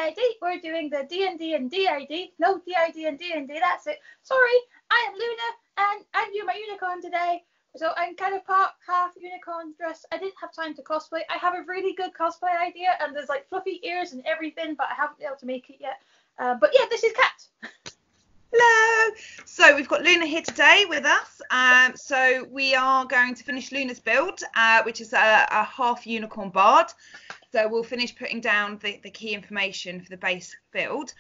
DID. We're doing the D&D and DID. No, DID and D&D, that's it. Sorry, I am Luna, and I'm doing my unicorn today. So I'm kind of part half unicorn dress. I didn't have time to cosplay. I have a really good cosplay idea, and there's like fluffy ears and everything, but I haven't been able to make it yet. But yeah, this is Kat. Hello. So we've got Luna here today with us. So we are going to finish Luna's build, which is a half unicorn bard. So we'll finish putting down the key information for the base build.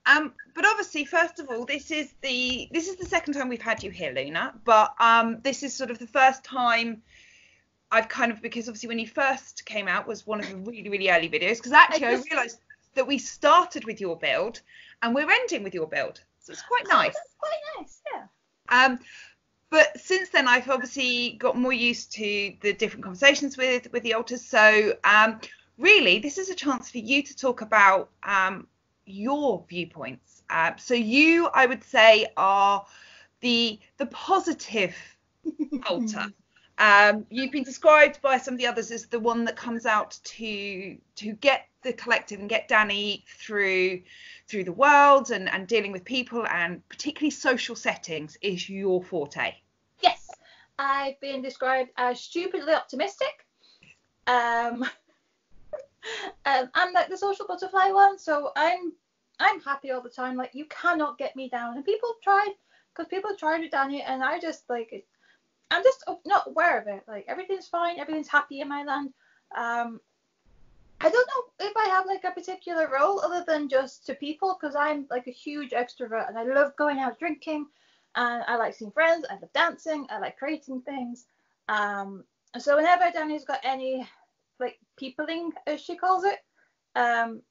But obviously, first of all, this is the second time we've had you here, Luna. But this is sort of the first time I've because obviously when you first came out was one of the really, really early videos. Because actually I realised that we started with your build and we're ending with your build. So it's quite nice. That's quite nice, yeah. But since then, I've obviously got more used to the different conversations with the alters. So really, this is a chance for you to talk about your viewpoints. So you, I would say, are the positive alter. You've been described by some of the others as the one that comes out to get the collective and get Danny through the world and dealing with people, and particularly social settings is your forte. Yes, I've been described as stupidly optimistic. I'm like the social butterfly one, so I'm happy all the time. Like, you cannot get me down. And people tried with Danny, and I just like, I'm just not aware of it. Like, everything's fine, everything's happy in my land. I don't know if I have like a particular role other than just to people, because I'm like a huge extrovert and I love going out drinking, and I like seeing friends, I love dancing, I like creating things. So whenever Danny's got any like peopling, as she calls it, then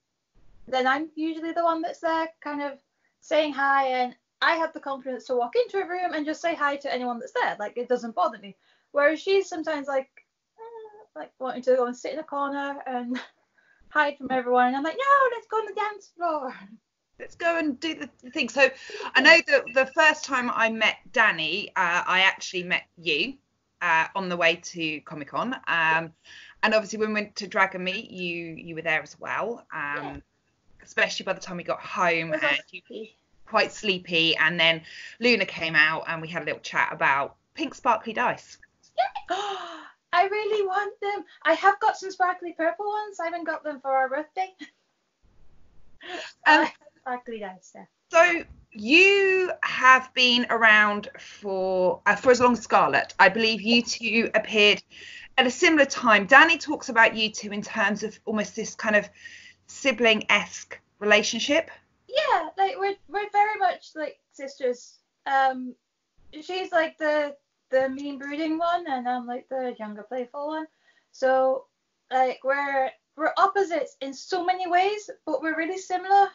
I'm usually the one that's there kind of saying hi, and I have the confidence to walk into a room and just say hi to anyone that's there. Like, it doesn't bother me. Whereas she's sometimes like wanting to go and sit in a corner and hide from everyone, and I'm like, no, let's go on the dance floor. Let's go and do the thing. So I know that the first time I met Danny, I actually met you on the way to Comic-Con. And obviously when we went to Dragon Meet, you were there as well. Especially by the time we got home, and you were quite sleepy. And then Luna came out and we had a little chat about pink sparkly dice. Yeah. I really want them. I have got some sparkly purple ones. I haven't got them for our birthday. Sparkly dice, yeah. So you have been around for as long as Scarlet. I believe you two appeared at a similar time. Danny talks about you two in terms of almost this kind of sibling-esque relationship. Yeah, like we're very much like sisters. She's like the mean brooding one, and I'm like the younger playful one. So like we're opposites in so many ways, but we're really similar.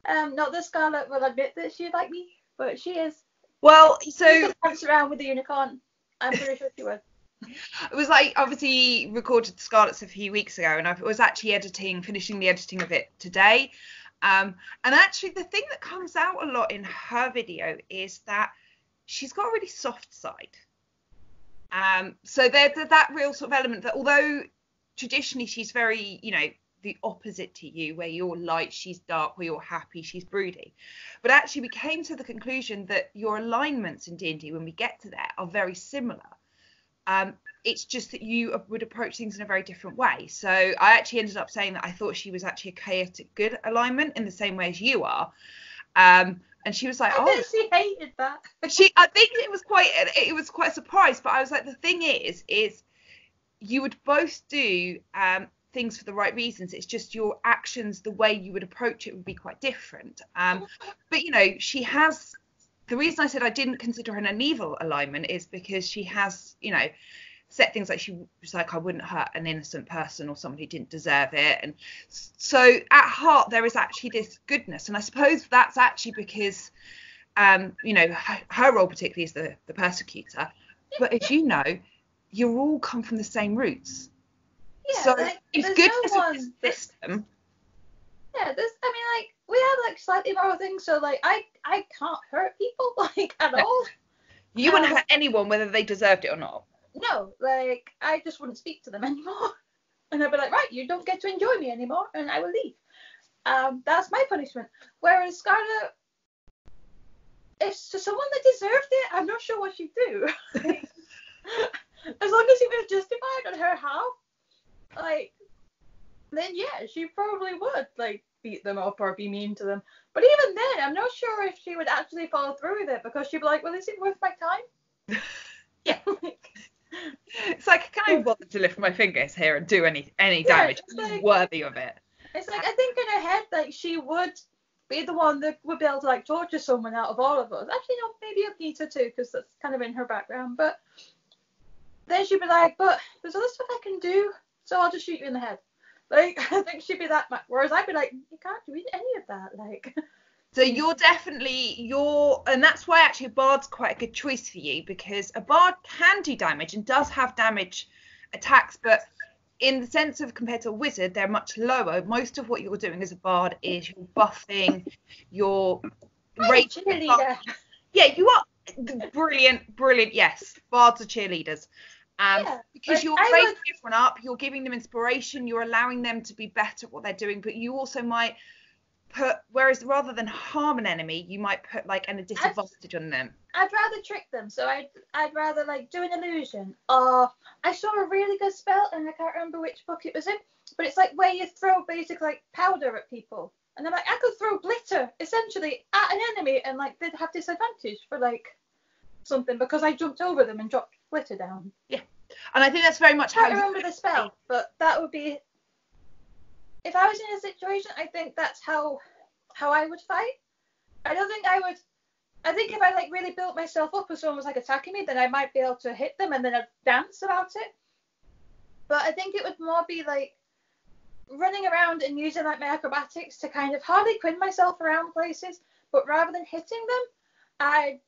Not that Scarlet will admit that she'd like me, but she is. Well, so she could dance around with the unicorn. I'm pretty sure she would. It was like, obviously recorded Scarlet's a few weeks ago, and I was actually finishing the editing of it today. And actually the thing that comes out a lot in her video is that she's got a really soft side. So there's that real sort of element that, although traditionally she's very, the opposite to you, where you're light, she's dark, where you're happy, she's broody. But actually we came to the conclusion that your alignments in D&D, when we get to there, are very similar. It's just that you would approach things in a very different way. So I actually ended up saying that I thought she was actually a chaotic good alignment in the same way as you are. And she was like, oh, she hated that. I think it was quite a surprise. But I was like, the thing is you would both do things for the right reasons. It's just your actions, the way you would approach it would be quite different. But she has. The reason I said I didn't consider her an evil alignment is because she has, set things like she was like, I wouldn't hurt an innocent person or somebody who didn't deserve it. And so at heart, there is actually this goodness. And I suppose that's actually because, her role particularly is the persecutor. But as you know, you all come from the same roots. Yeah, so if goodness is the system. Yeah, we have slightly more things, so I can't hurt people at all. You wouldn't hurt anyone whether they deserved it or not. No, I just wouldn't speak to them anymore, and I'd be like, right, you don't get to enjoy me anymore, and I will leave. That's my punishment. Whereas Scarlet, if to someone that deserved it, I'm not sure what she'd do. As long as it was justified on her half, like, then yeah, she probably would like beat them up or be mean to them. But even then, I'm not sure if she would actually follow through with it, because she'd be like, well, is it worth my time? Yeah. It's like, can I bother to lift my fingers here and do any damage? It's like, worthy of it. It's like, I think in her head, like, she would be the one that would be able to like torture someone out of all of us. Actually, no, maybe Anita too, because that's kind of in her background. But then she'd be like, but there's other stuff I can do, so I'll just shoot you in the head. Like, I think she'd be that much. Whereas I'd be like, you can't do any of that. Like. So you're definitely, and that's why actually a bard's quite a good choice for you, because a bard can do damage and does have damage attacks, but in the sense of compared to a wizard, they're much lower. Most of what you're doing as a bard is you're buffing, you're cheerleader. Yeah, you are brilliant. Yes, bards are cheerleaders. Because you're raising everyone up, you're giving them inspiration, you're allowing them to be better at what they're doing, but you also might whereas rather than harm an enemy, you might put like a disadvantage on them. I'd rather trick them, so I'd rather like do an illusion. Or I saw a really good spell, and I can't remember which book it was in, but it's like where you throw basically like powder at people, and I'm like, I could throw glitter essentially at an enemy, and like they'd have disadvantage for like something because I jumped over them and dropped glitter down. Yeah, and I think that's very much I can't remember the spell, but that would be. If I was in a situation, I think that's how I would fight. I don't think I would. I think if I like really built myself up and someone was like attacking me, then I might be able to hit them and then I'd dance about it. But I think it would more be like running around and using like my acrobatics to kind of Harley Quinn myself around places, but rather than hitting them, I'd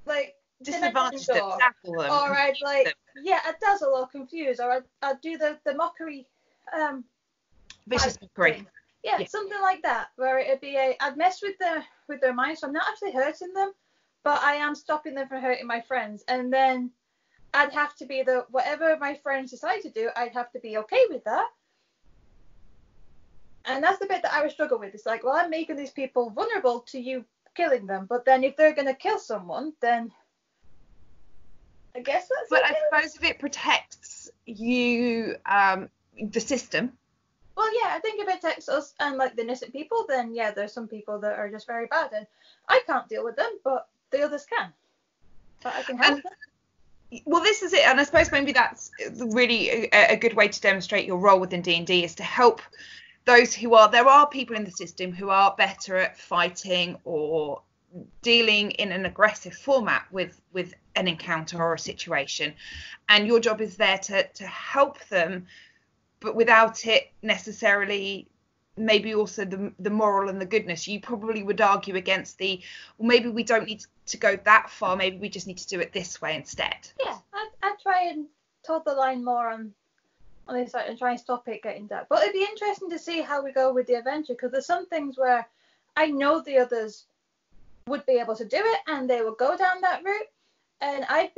like disadvantage them, tackle them, or I'd like I'd dazzle or confuse, or I'd do the mockery. Vicious mockery. Yeah, something like that, where it'd be I'd mess with their minds, so I'm not actually hurting them, but I am stopping them from hurting my friends, and then I'd have to be whatever my friends decide to do, I'd have to be okay with that. And that's the bit that I would struggle with. It's like, well, I'm making these people vulnerable to you killing them, but then if they're gonna kill someone, then I guess that's. But I suppose if it protects you, the system. Well, yeah, I think if it protects us and like the innocent people, then yeah, there's some people that are just very bad, and I can't deal with them, but the others can. But I can help them. Well, this is it, and I suppose maybe that's really a good way to demonstrate your role within D&D is to help those there are people in the system who are better at fighting or dealing in an aggressive format with an encounter or a situation, and your job is there to help them, but without it necessarily maybe also the moral and the goodness. You probably would argue against maybe we don't need to go that far, maybe we just need to do it this way instead. Yeah, I'd try and toe the line more on this side and try and stop it getting that. But it'd be interesting to see how we go with the adventure, because there's some things where I know the others would be able to do it and they would go down that route, and I'd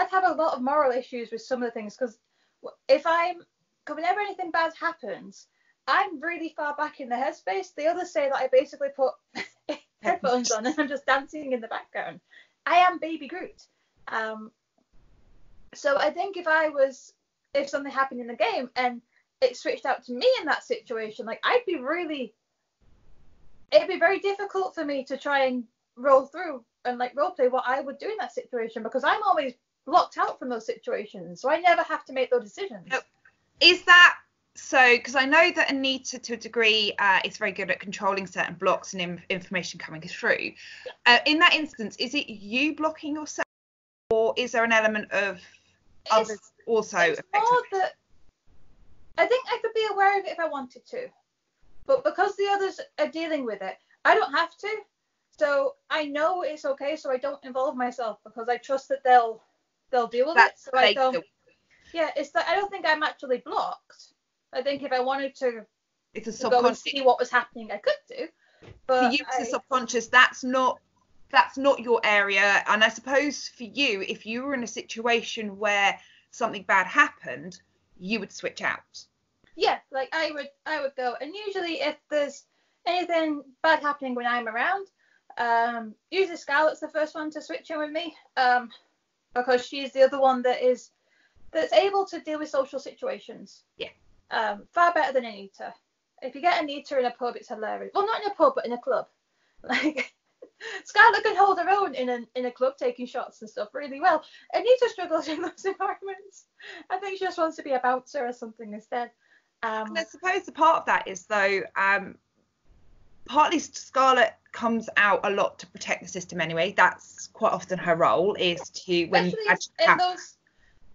have a lot of moral issues with some of the things, because whenever anything bad happens, I'm really far back in the headspace. The others say that I basically put headphones on and I'm just dancing in the background. I am Baby Groot. So I think if something happened in the game and it switched out to me in that situation, like it'd be very difficult for me to try and roll through and like roleplay what I would do in that situation, because I'm always blocked out from those situations, so I never have to make those decisions. Is that so? Because I know that Anita, to a degree, is very good at controlling certain blocks and information coming through. In that instance, is it you blocking yourself, or is there an element of others also? It's more that I think I could be aware of it if I wanted to, but because the others are dealing with it, I don't have to. So I know it's okay, so I don't involve myself because I trust that they'll deal with it. So I don't. Yeah, it's that I don't think I'm actually blocked. I think if I wanted to it's a go and see what was happening, I could do. But for you, it's the subconscious. That's not your area. And I suppose for you, if you were in a situation where something bad happened, you would switch out. Yeah, like I would go. And usually if there's anything bad happening when I'm around. Usually Scarlett's the first one to switch in with me, because she's the other one that's able to deal with social situations. Yeah. Far better than Anita. If you get Anita in a pub, it's hilarious. Well, not in a pub, but in a club. Like, Scarlett can hold her own in a club, taking shots and stuff really well. Anita struggles in those environments. I think she just wants to be a bouncer or something instead. And I suppose the part of that is, though, partly Scarlett comes out a lot to protect the system anyway. That's quite often her role, is to, when especially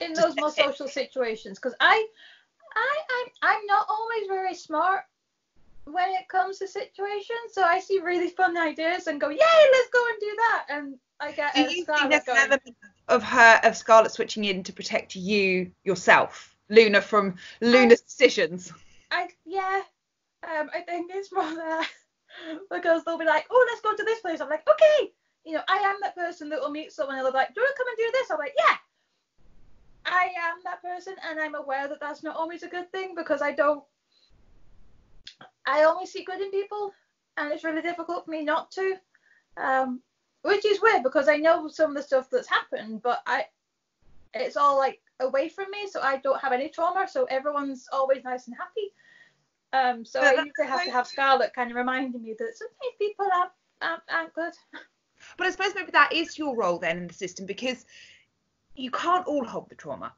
in those more social situations, because I'm not always very smart when it comes to situations, so I see really fun ideas and go, yay, let's go and do that, and I get Do you think Scarlett there's an going. element of Scarlett switching in to protect you yourself, Luna, from Luna's decisions? I think it's more there, because they'll be like, oh, let's go to this place. I'm like, okay. I am that person that will meet someone and they'll be like, do you want to come and do this? I'm like, yeah. I am that person, and I'm aware that that's not always a good thing, because I only see good in people, and it's really difficult for me not to, which is weird, because I know some of the stuff that's happened, but it's all like away from me, so I don't have any trauma, so everyone's always nice and happy. So I usually have to have Scarlett kind of reminding me that sometimes people aren't good. But I suppose maybe that is your role then in the system, because you can't all hold the trauma.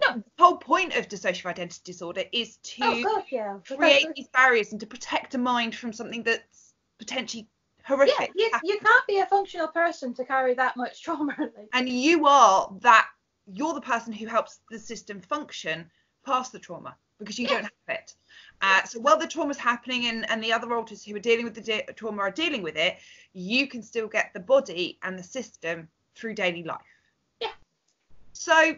No. The whole point of dissociative identity disorder is to create these barriers and to protect a mind from something that's potentially horrific. Yeah, you can't be a functional person to carry that much trauma. And you're the person who helps the system function past the trauma, because you don't have it. So while the trauma's happening and the other alters who are dealing with the trauma are dealing with it, you can still get the body and the system through daily life. Yeah. So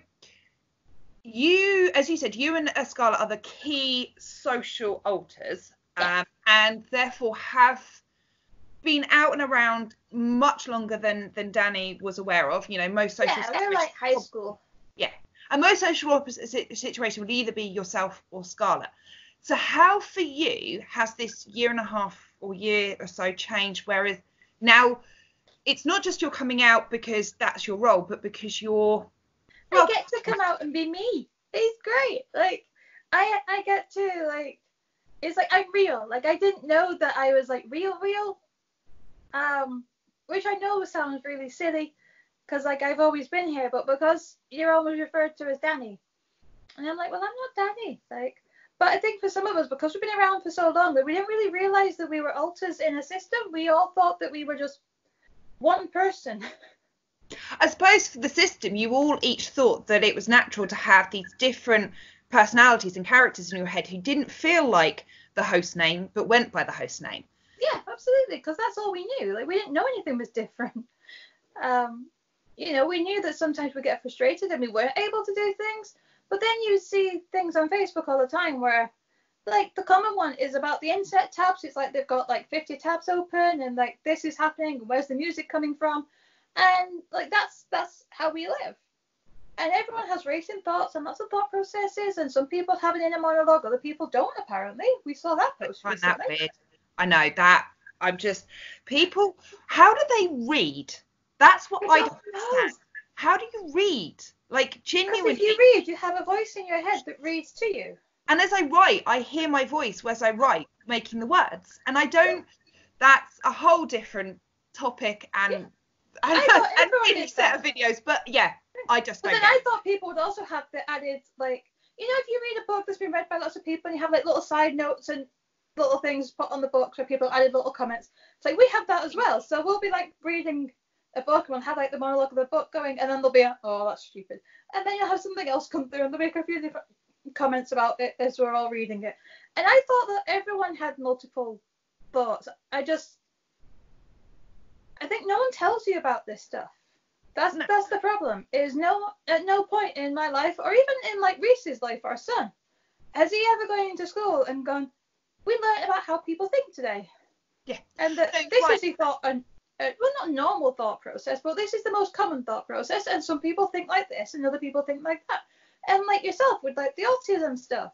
you, as you said, you and Scarlett are the key social alters, and therefore have been out and around much longer than Danny was aware of. Most social we're like high school. Yeah. And most social opposite situation would either be yourself or Scarlett. So how for you has this year and a half or year or so changed, whereas now it's not just you're coming out because that's your role, but because I get to come out and be me. It's great. Like, I get to, like, it's like I'm real. Like, I didn't know that I was like real. Which I know sounds really silly, because like I've always been here, but because you're always referred to as Danny, and I'm like, well, I'm not Danny. Like, but I think for some of us, because we've been around for so long, that we didn't really realize that we were alters in a system. We all thought that we were just one person. I suppose for the system, you all each thought that it was natural to have these different personalities and characters in your head who didn't feel like the host name, but went by the host name. Yeah, absolutely, because that's all we knew. Like, we didn't know anything was different. We knew that sometimes we get frustrated and we weren't able to do things, but then you see things on Facebook all the time where, like, the common one is about the internet tabs. It's like they've got like 50 tabs open, and like this is happening, where's the music coming from? And like that's how we live. And everyone has racing thoughts and lots of thought processes, and some people have an inner monologue, other people don't, apparently. We saw that post recently. I find that weird. I know that. I'm just, people, how do they read? That's what I don't understand. How do you read? Like, genuinely. Because if you read, you have a voice in your head that reads to you. And as I write, I hear my voice as I write, making the words. And I don't, that's a whole different topic and a set of videos. But yeah, I just don't. But then I thought people would also have the added, like, if you read a book that's been read by lots of people and you have like little side notes and little things put on the books where people added little comments. It's like, we have that as well. So we'll be like reading a book and we'll have like the monologue of the book going, and then there'll be oh, that's stupid. And then you'll have something else come through and they'll make a few different comments about it as we're all reading it. And I thought that everyone had multiple thoughts. I think no one tells you about this stuff. That's the problem. Is at no point in my life, or even in like Reese's life, our son, has he ever gone into school and gone, we learned about how people think today. Yeah. And that this is, he thought, well, not normal thought process, but this is the most common thought process, and some people think like this and other people think like that. And like yourself with like the autism stuff,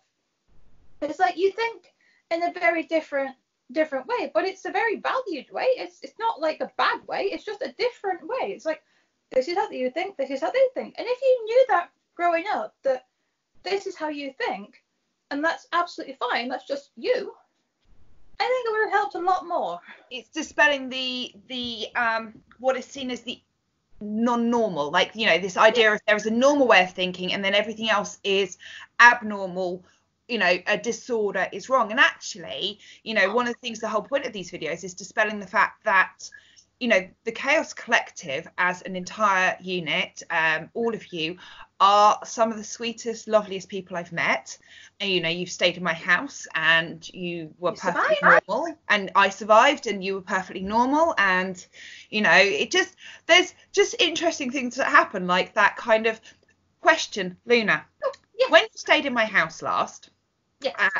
it's like you think in a very different different way, but it's a very valued way. It's not like a bad way. It's just a different way. It's like, this is how you think, this is how they think. And if you knew that growing up, that this is how you think, and that's absolutely fine, that's just you, I think it would have helped a lot more. It's dispelling the what is seen as the non-normal, like, you know, this idea of there is a normal way of thinking and then everything else is abnormal, you know, a disorder is wrong. And actually, you know, one of the things, the whole point of these videos is dispelling the fact that, you know, the Chaos Collective as an entire unit, all of you are some of the sweetest, loveliest people I've met. And, you know, you've stayed in my house and you were perfectly normal, and I survived and you were perfectly normal. And, you know, there's just interesting things that happen, like that kind of question. Luna, when you stayed in my house last,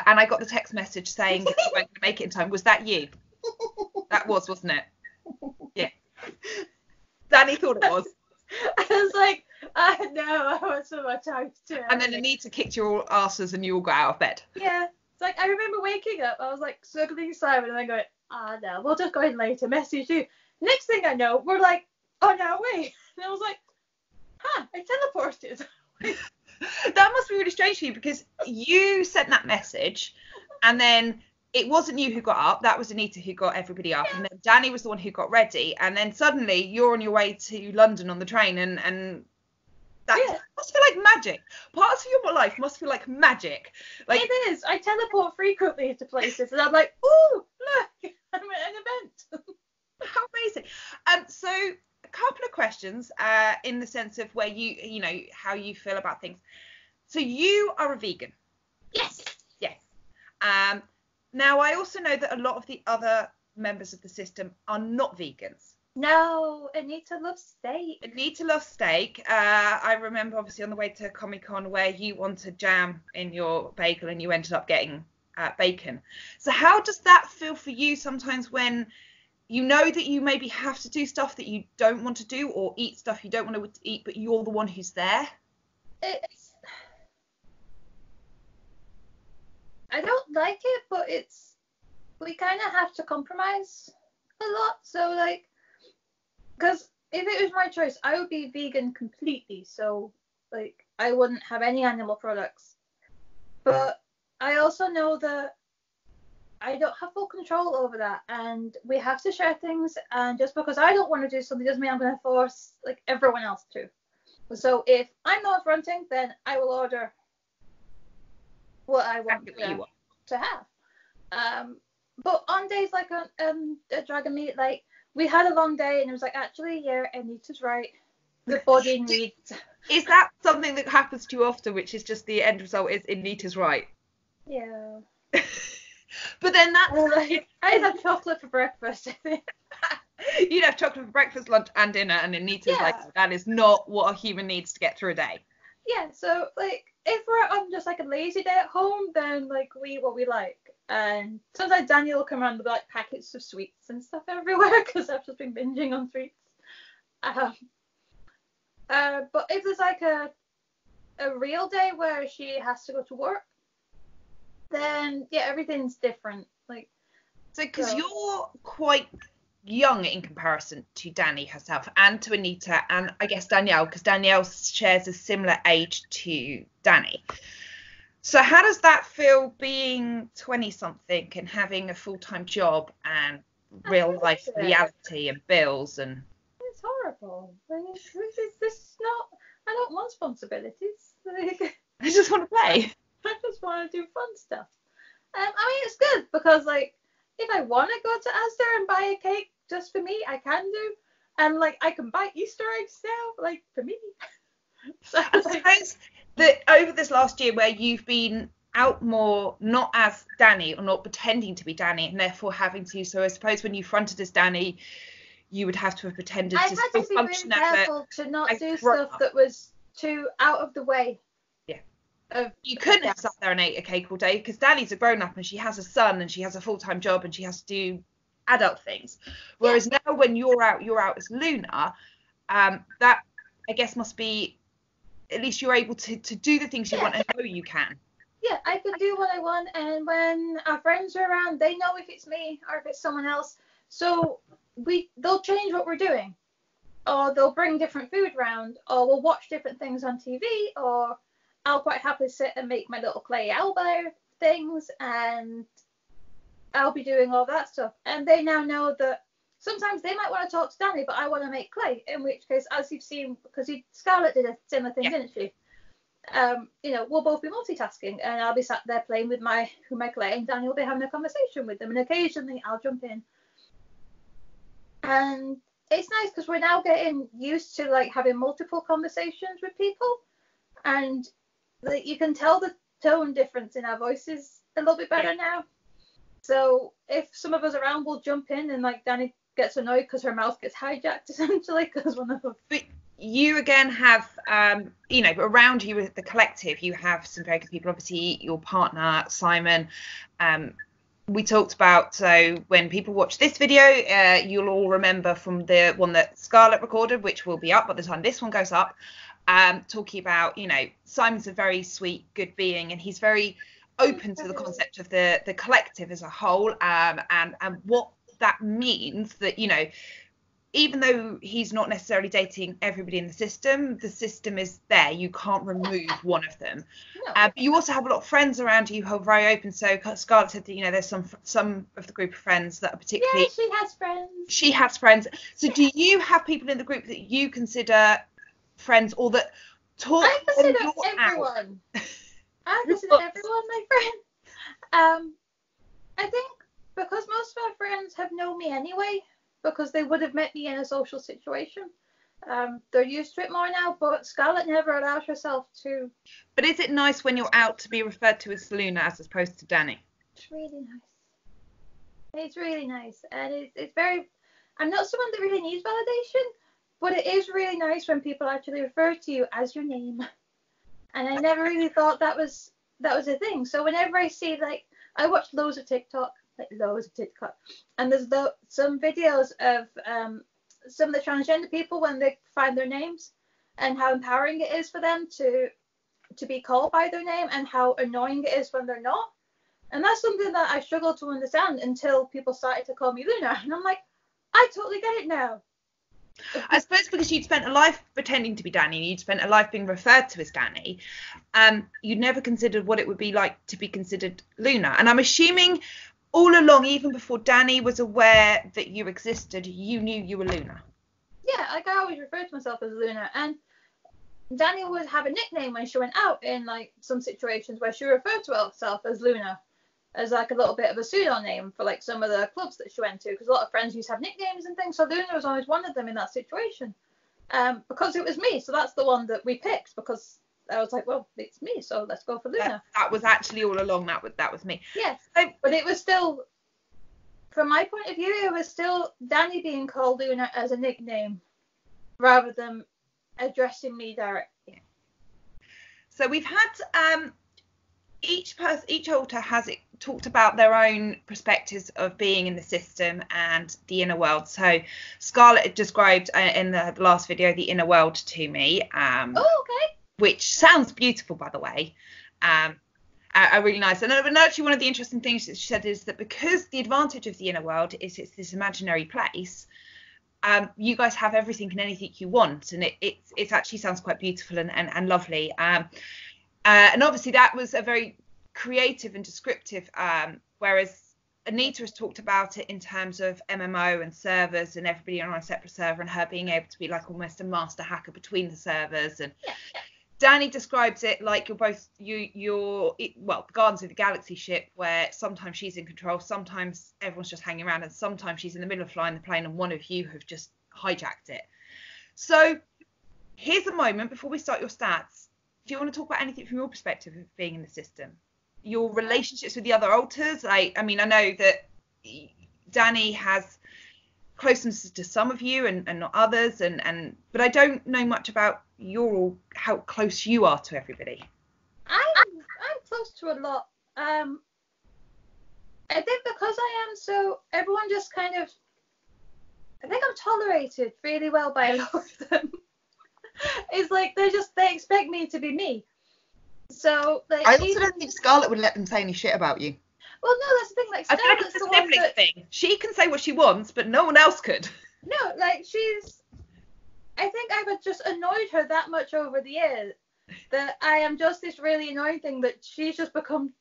and I got the text message saying that you weren't going to make it in time, was that you? That was, wasn't it? Yeah. Danny thought it was. I was like, no, I want so much time to. And then Anita kicked your asses and you all got out of bed. Yeah. It's like, I remember waking up, I was like circling Simon and then going, no, we'll just go in later, message you. Next thing I know, we're like on our way. And I was like, I teleported. That must be really strange for you, because you sent that message and then it wasn't you who got up, that was Anita who got everybody up, and then Danny was the one who got ready, and then suddenly you're on your way to London on the train, and that must feel like magic. Parts of your life must feel like magic. Like, it is. I teleport frequently to places and I'm like, oh, look, I'm at an event. How amazing. So a couple of questions in the sense of where you know, how you feel about things. So you are a vegan. Yes. Now, I also know that a lot of the other members of the system are not vegans. No, Anita loves steak. Anita loves steak. I remember, obviously, on the way to Comic-Con where you wanted jam in your bagel and you ended up getting bacon. So how does that feel for you sometimes when you know that you maybe have to do stuff that you don't want to do, or eat stuff you don't want to eat, but you're the one who's there? I don't like it, but we kind of have to compromise a lot. So, like, because if it was my choice, I would be vegan completely. So, like, I wouldn't have any animal products. But I also know that I don't have full control over that, and we have to share things. And just because I don't want to do something doesn't mean I'm going to force like everyone else to. So if I'm not fronting, then I will order what I want to have. But on days like a dragon meet, like, we had a long day and it was like, actually, yeah, Anita's right. The body needs. Is that something that happens to you often, which is just the end result is Anita's right? Yeah. But then that's like, I'd have chocolate for breakfast, I think. You'd have chocolate for breakfast, lunch and dinner, and Anita's like, that is not what a human needs to get through a day. Yeah, so, like, if we're on just, like, a lazy day at home, then, like, we eat what we like. And sometimes Daniel will come around with, like, packets of sweets and stuff everywhere, because I've just been binging on sweets. But if there's, like, a real day where she has to go to work, then, yeah, everything's different. Like, so, because you're quite young in comparison to Danny herself and to Anita and I guess Danielle, because Danielle shares a similar age to Danny. So how does that feel, being 20-something and having a full-time job and real life reality and bills? And it's horrible. This is not. I don't want responsibilities. Like, I just want to play. I just want to do fun stuff. I mean, it's good because, like, if I want to go to Asda and buy a cake just for me, I can do. And, like, I can buy Easter eggs now, like, for me. So, I suppose that over this last year where you've been out more, not as Danny or not pretending to be Danny, and therefore having to, so I suppose when you fronted as Danny, you would have to have pretended to still function as a... I had to be really careful to not do stuff that was too out of the way. You couldn't have sat there and ate a cake all day, because Danny's a grown-up and she has a son and she has a full-time job and she has to do adult things. Whereas now when you're out as Luna, that I guess must be, at least you're able to do the things you want and know you can. yeah, I can do what I want, and when our friends are around, they know if it's me or if it's someone else. So they'll change what we're doing, or they'll bring different food round, or we'll watch different things on TV, or I'll quite happily sit and make my little clay owlbear things, and I'll be doing all that stuff. And they now know that sometimes they might want to talk to Danny, but I want to make clay. In which case, as you've seen, because Scarlett did a similar thing, Yeah. didn't she? We'll both be multitasking, and I'll be sat there playing with my clay, and Danny will be having a conversation with them, and occasionally I'll jump in. And it's nice because we're now getting used to like having multiple conversations with people, and like you can tell the tone difference in our voices a little bit better now. So if some of us around, we'll jump in, and like Danny gets annoyed because her mouth gets hijacked essentially because one of them. But you again have, around you with the collective, you have some very good people. Obviously, your partner Simon. We talked about, so when people watch this video, you'll all remember from the one that Scarlett recorded, which will be up by the time this one goes up, talking about, Simon's a very sweet, good being, and he's very open to the concept of the collective as a whole, and what that means, that even though he's not necessarily dating everybody in the system is there. You can't remove one of them. No. But you also have a lot of friends around you who are very open. So Scarlett said that, there's some of the group of friends that are particularly... Yeah, she has friends. She has friends. So do you have people in the group that you consider friends, or that talk... I consider everyone. I consider everyone my friend. I think because most of our friends have known me anyway, because they would have met me in a social situation. They're used to it more now, but Scarlett never allows herself to. But is it nice when you're out to be referred to as Luna as opposed to Danny? It's really nice. It's really nice, and it's very... I'm not someone that really needs validation, but it is really nice when people actually refer to you as your name. And I never really thought that was a thing. So whenever I see, like, I watch loads of TikTok, and there's some videos of some of the transgender people when they find their names, and how empowering it is for them to be called by their name, and how annoying it is when they're not. And that's something that I struggled to understand until people started to call me Luna, and I'm like, I totally get it now. I suppose because you'd spent a life pretending to be Danny, and you'd spent a life being referred to as Danny, you'd never considered what it would be like to be considered Luna. And I'm assuming all along, even before Danny was aware that you existed, you knew you were Luna. Yeah, like I always referred to myself as Luna, and Danny would have a nickname when she went out in like some situations where she referred to herself as Luna, as like a little bit of a pseudonym for like some of the clubs that she went to, because a lot of friends used to have nicknames and things. So Luna was always one of them in that situation, because it was me. So that's the one that we picked, because I was like, well, it's me, so let's go for Luna. That was actually all along. That was me. Yes, but it was still, from my point of view, it was still Danny being called Luna as a nickname, rather than addressing me directly. So we've had each altar has talked about their own perspectives of being in the system and the inner world. So Scarlett described in the last video the inner world to me. Okay. Which sounds beautiful, by the way. Really nice. And actually, one of the interesting things that she said is that because the advantage of the inner world is it's this imaginary place, you guys have everything and anything you want, and it actually sounds quite beautiful and lovely. And obviously that was a very creative and descriptive, whereas Anita has talked about it in terms of MMO and servers and everybody on a separate server, and her being able to be like almost a master hacker between the servers. And yeah. Danny describes it like you're the Guardians of the Galaxy ship, where sometimes she's in control, sometimes everyone's just hanging around, and sometimes she's in the middle of flying the plane and one of you have just hijacked it. So here's a moment before we start your stats. Do you want to talk about anything from your perspective of being in the system? Your relationships with the other alters? I know that Danny has closeness to some of you and not others, but I don't know much about how close you are to everybody. I'm close to a lot. I think because I am, so everyone just kind of, I think I'm tolerated really well by a lot of them. It's like they expect me to be me. So like I also don't think Scarlett would let them say any shit about you. Well, no, that's the thing. Like I feel like Scarlett's it's the a one sibling that thing. She can say what she wants, but no one else could. no, like I think I've just annoyed her that much over the years that I am just this really annoying thing that she's just become.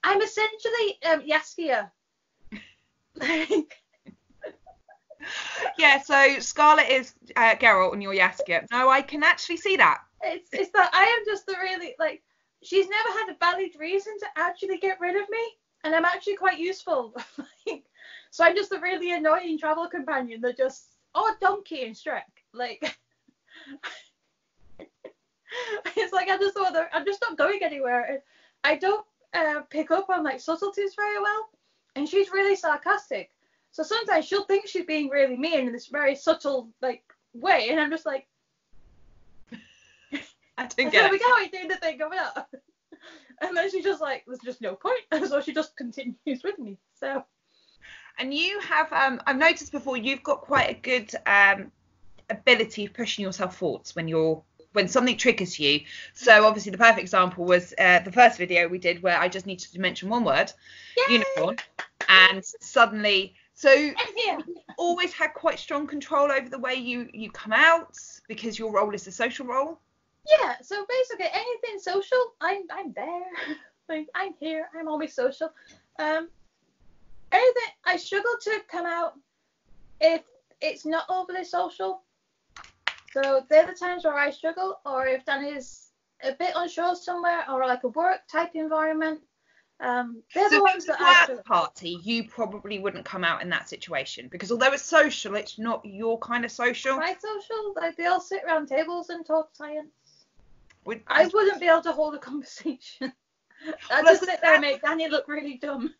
I'm essentially Yaskia. Like. Yeah, so Scarlett is Geralt and you're Yaskia. No, I can actually see that. It's that I am just the really like she's never had a valid reason to actually get rid of me, and I'm actually quite useful. Like, so I'm just a really annoying travel companion that just Donkey and Shrek. Like it's like I'm just not going anywhere. I don't pick up on like subtleties very well, and she's really sarcastic. So sometimes she'll think she's being really mean in this very subtle like way, and I'm just like, I don't get it. we can't do the thing coming up. And then she's just like, there's just no point. So she just continues with me. So. And you have, I've noticed before, you've got quite a good ability of pushing yourself forwards when something triggers you. So obviously the perfect example was the first video we did where I just needed to mention one word, Yay! unicorn, and suddenly. So Yeah. you always had quite strong control over the way you come out because your role is a social role. Yeah, so basically anything social, I'm there. Like I'm here. I'm always social. Anything I struggle to come out if it's not overly social. So they're the times where I struggle, or if Danny's a bit unsure somewhere, or like a work type environment. They're So the ones that I at struggle. a party, you probably wouldn't come out in that situation because although it's social, it's not your kind of social. My social, like they all sit around tables and talk science. Would- I wouldn't be able to hold a conversation. I'd Well, just sit there and make Danny look really dumb.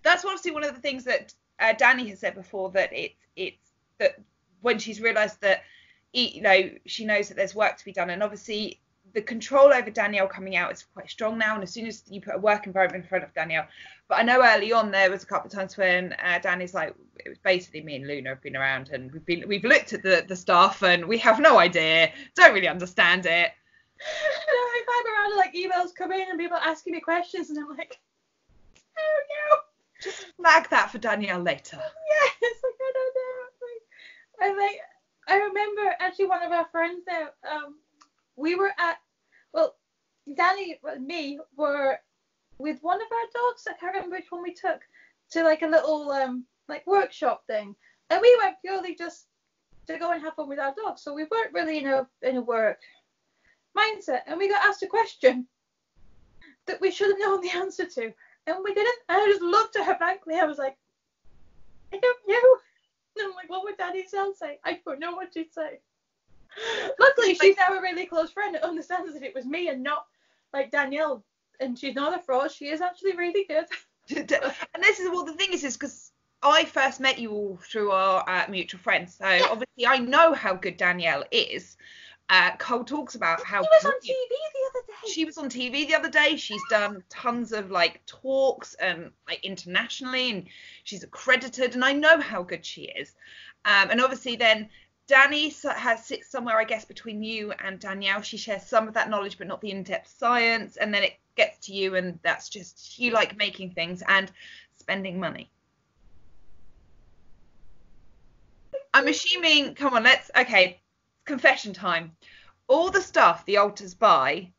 That's obviously one of the things that Danny has said before, that it's that when she's realised that she knows that there's work to be done, and obviously the control over Danielle coming out is quite strong now, and as soon as you put a work environment in front of Danielle. But I know early on there was a couple of times when Danny's like, it was basically me and Luna have been around and we've looked at the stuff and we have no idea, don't really understand it. If I'm around, like emails come in and people asking me questions, and I'm like, oh no. Just flag that for Danielle later. Yeah, it's like I don't know. I remember actually one of our friends there. We were Danny and me were with one of our dogs. I can't remember which one we took to like a little like workshop thing, and we went purely just to go and have fun with our dogs. So we weren't really in a work mindset, and we got asked a question that we should have known the answer to, and we didn't. And I just looked at her blankly. I was like, I don't know. And I'm like, what would Danny Sell say? I don't know what she'd say. Luckily, she's now a really close friend that understands that it was me and not like Danielle, and she's not a fraud. She is actually really good. And this is the thing is because I first met you all through our mutual friends, so obviously I know how good Danielle is. Cole talks about how she was on TV the other day. She was on TV the other day. She's done tons of like talks and like internationally, and she's accredited, and I know how good she is. And obviously then Danny sits somewhere, I guess, between you and Danielle. She shares some of that knowledge, but not the in-depth science. And then it gets to you, and that's just you like making things and spending money. I'm assuming. Come on, confession time. All the stuff the altars buy,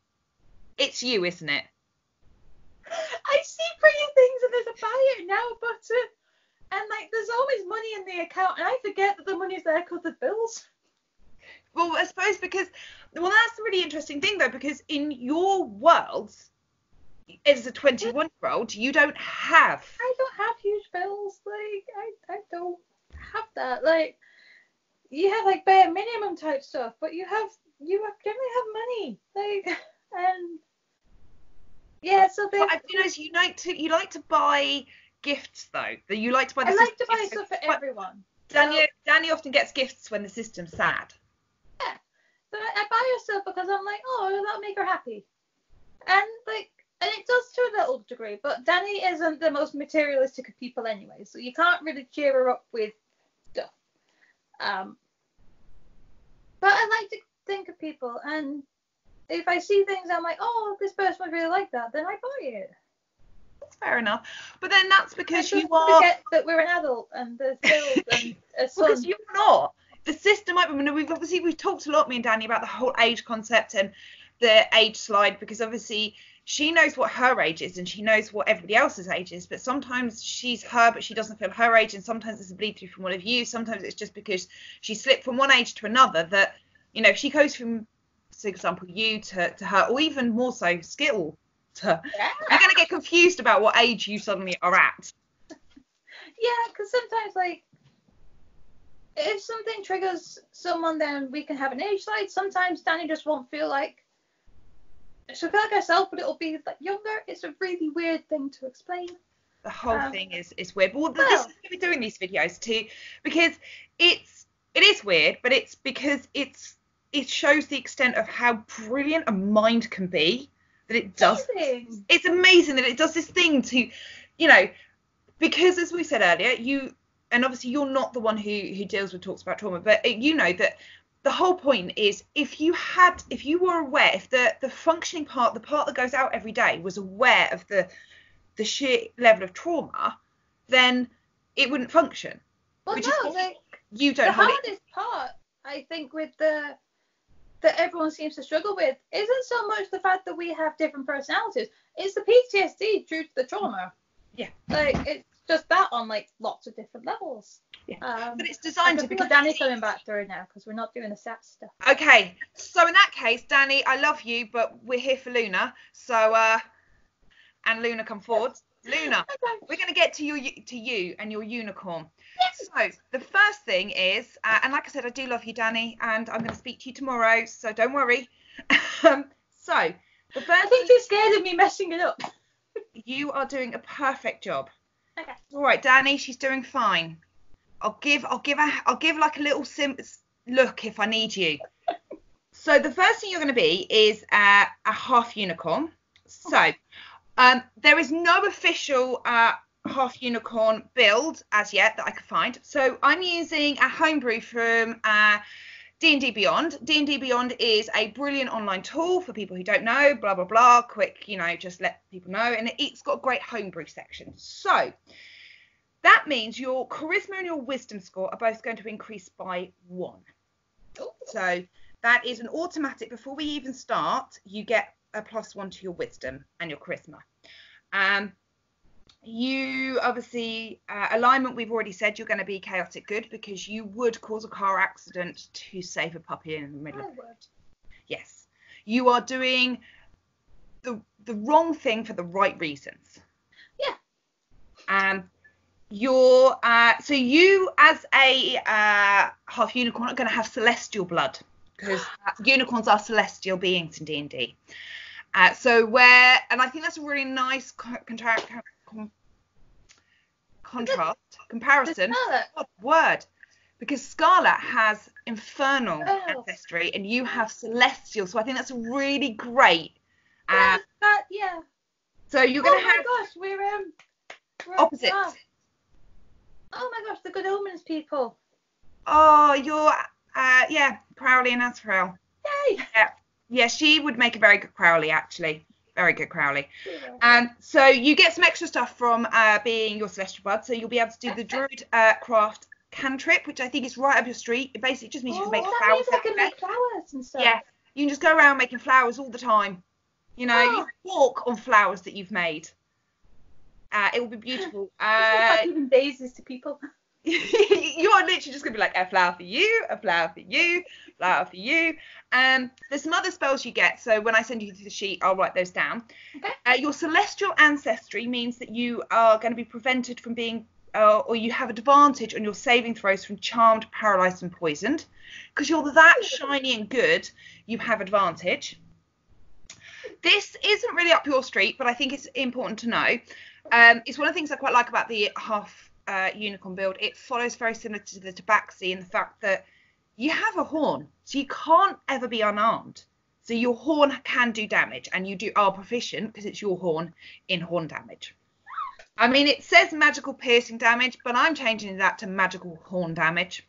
it's you, isn't it? I see pretty things and there's a buy it now button, and like there's always money in the account, and I forget that the money's there because of bills. Well, I suppose because that's the really interesting thing though, because in your world, as a 21-year-old, you don't have. I don't have huge bills. Like I don't have that. Like you have like bare minimum type stuff, but you generally have money. Like and yeah, so But I've realised you like to buy gifts though. That you like to buy. I like to buy stuff for everyone. Danny often gets gifts when the system's sad. Yeah, so I buy her stuff because I'm like, oh, that'll make her happy, and it does to a little degree. But Danny isn't the most materialistic of people anyway, so you can't really cheer her up with stuff. But I like to think of people, and if I see things, I'm like, oh, this person would really like that, then I buy it. That's fair enough. But then that's I because just you are. forget that we're an adult and there's bills and a son. Because you're not. The system, I mean, we've talked a lot, me and Danny, about the whole age concept and the age slide, because obviously she knows what her age is and she knows what everybody else's age is, but sometimes she's her but she doesn't feel her age, and sometimes it's a bleed through from one of you, sometimes it's just because she slipped from one age to another, that, you know, if she goes from, for example, you to her, or even more so Skittle to, you're going to get confused about what age you suddenly are at. Yeah, because sometimes, like, if something triggers someone, then we can have an age slide. Sometimes Danny just won't feel like, she'll feel like herself, but it'll be like younger. It's a really weird thing to explain. The whole thing is weird. But this is why we're doing these videos too, because it is weird, but it's because it shows the extent of how brilliant a mind can be, that it does. Amazing. It's amazing that it does this thing to, you know, because as we said earlier, and obviously you're not the one who deals with talks about trauma, but you know that the whole point is if you were aware, if the functioning part, the part that goes out every day, was aware of the sheer level of trauma, then it wouldn't function. Well, which no, is like, you don't the hold hardest part, I think, with that everyone seems to struggle with isn't so much the fact that we have different personalities. It's the PTSD due to the trauma. Yeah. Like, it's just that on, like, lots of different levels. Yeah. But it's designed to be. Danny's coming back through now because we're not doing the stats stuff. Okay, so in that case, Danny, I love you, but we're here for Luna. So, and Luna, come forward. Luna, we're going to get to you and your unicorn. Yes. So the first thing is, and like I said, I do love you, Danny, and I'm going to speak to you tomorrow, so don't worry. So the first. I think she's scared of me messing it up. You are doing a perfect job. Okay. All right, Danny, she's doing fine. I'll give like a little look if I need you. So the first thing you're going to be is a half unicorn. So there is no official half unicorn build as yet that I could find. So I'm using a homebrew from D&D Beyond. D&D Beyond is a brilliant online tool for people who don't know, blah, blah, blah, quick, you know, just let people know. And it's got a great homebrew section. So that means your charisma and your wisdom score are both going to increase by 1. So that is an automatic. Before we even start, you get a +1 to your wisdom and your charisma. You obviously, alignment, we've already said you're going to be chaotic good, because you would cause a car accident to save a puppy in the middle of it. Yes. You are doing the wrong thing for the right reasons. Yeah. So you as a half unicorn are going to have celestial blood, because unicorns are celestial beings in D&D. And I think that's a really nice comparison. Because Scarlet has infernal ancestry and you have celestial, so I think that's really great. Yeah. So you're going to have. Oh my gosh, we're opposites. Oh my gosh, the Good Omens people. Oh, you're Crowley and Azrael. Yay! Yeah, she would make a very good Crowley, actually. Very good Crowley. And so you get some extra stuff from being your celestial blood. So you'll be able to do the druid craft cantrip, which I think is right up your street. It basically just means you can make flowers. That means I can make flowers and stuff. Yeah, you can just go around making flowers all the time. You know, you walk on flowers that you've made. It will be beautiful. It's even daisies to people. You are literally just going to be like, a flower for you, a flower for you, flower for you. There's some other spells you get. So when I send you the sheet, I'll write those down. Okay. Your celestial ancestry means that you are going to be prevented from being, or you have advantage on your saving throws from charmed, paralyzed, and poisoned. Because you're that shiny and good, you have advantage. This isn't really up your street, but I think it's important to know. It's one of the things I quite like about the half unicorn build. It follows very similar to the tabaxi in the fact that you have a horn, so you can't ever be unarmed. So your horn can do damage, and you are proficient because it's your horn in horn damage. I mean, it says magical piercing damage, but I'm changing that to magical horn damage.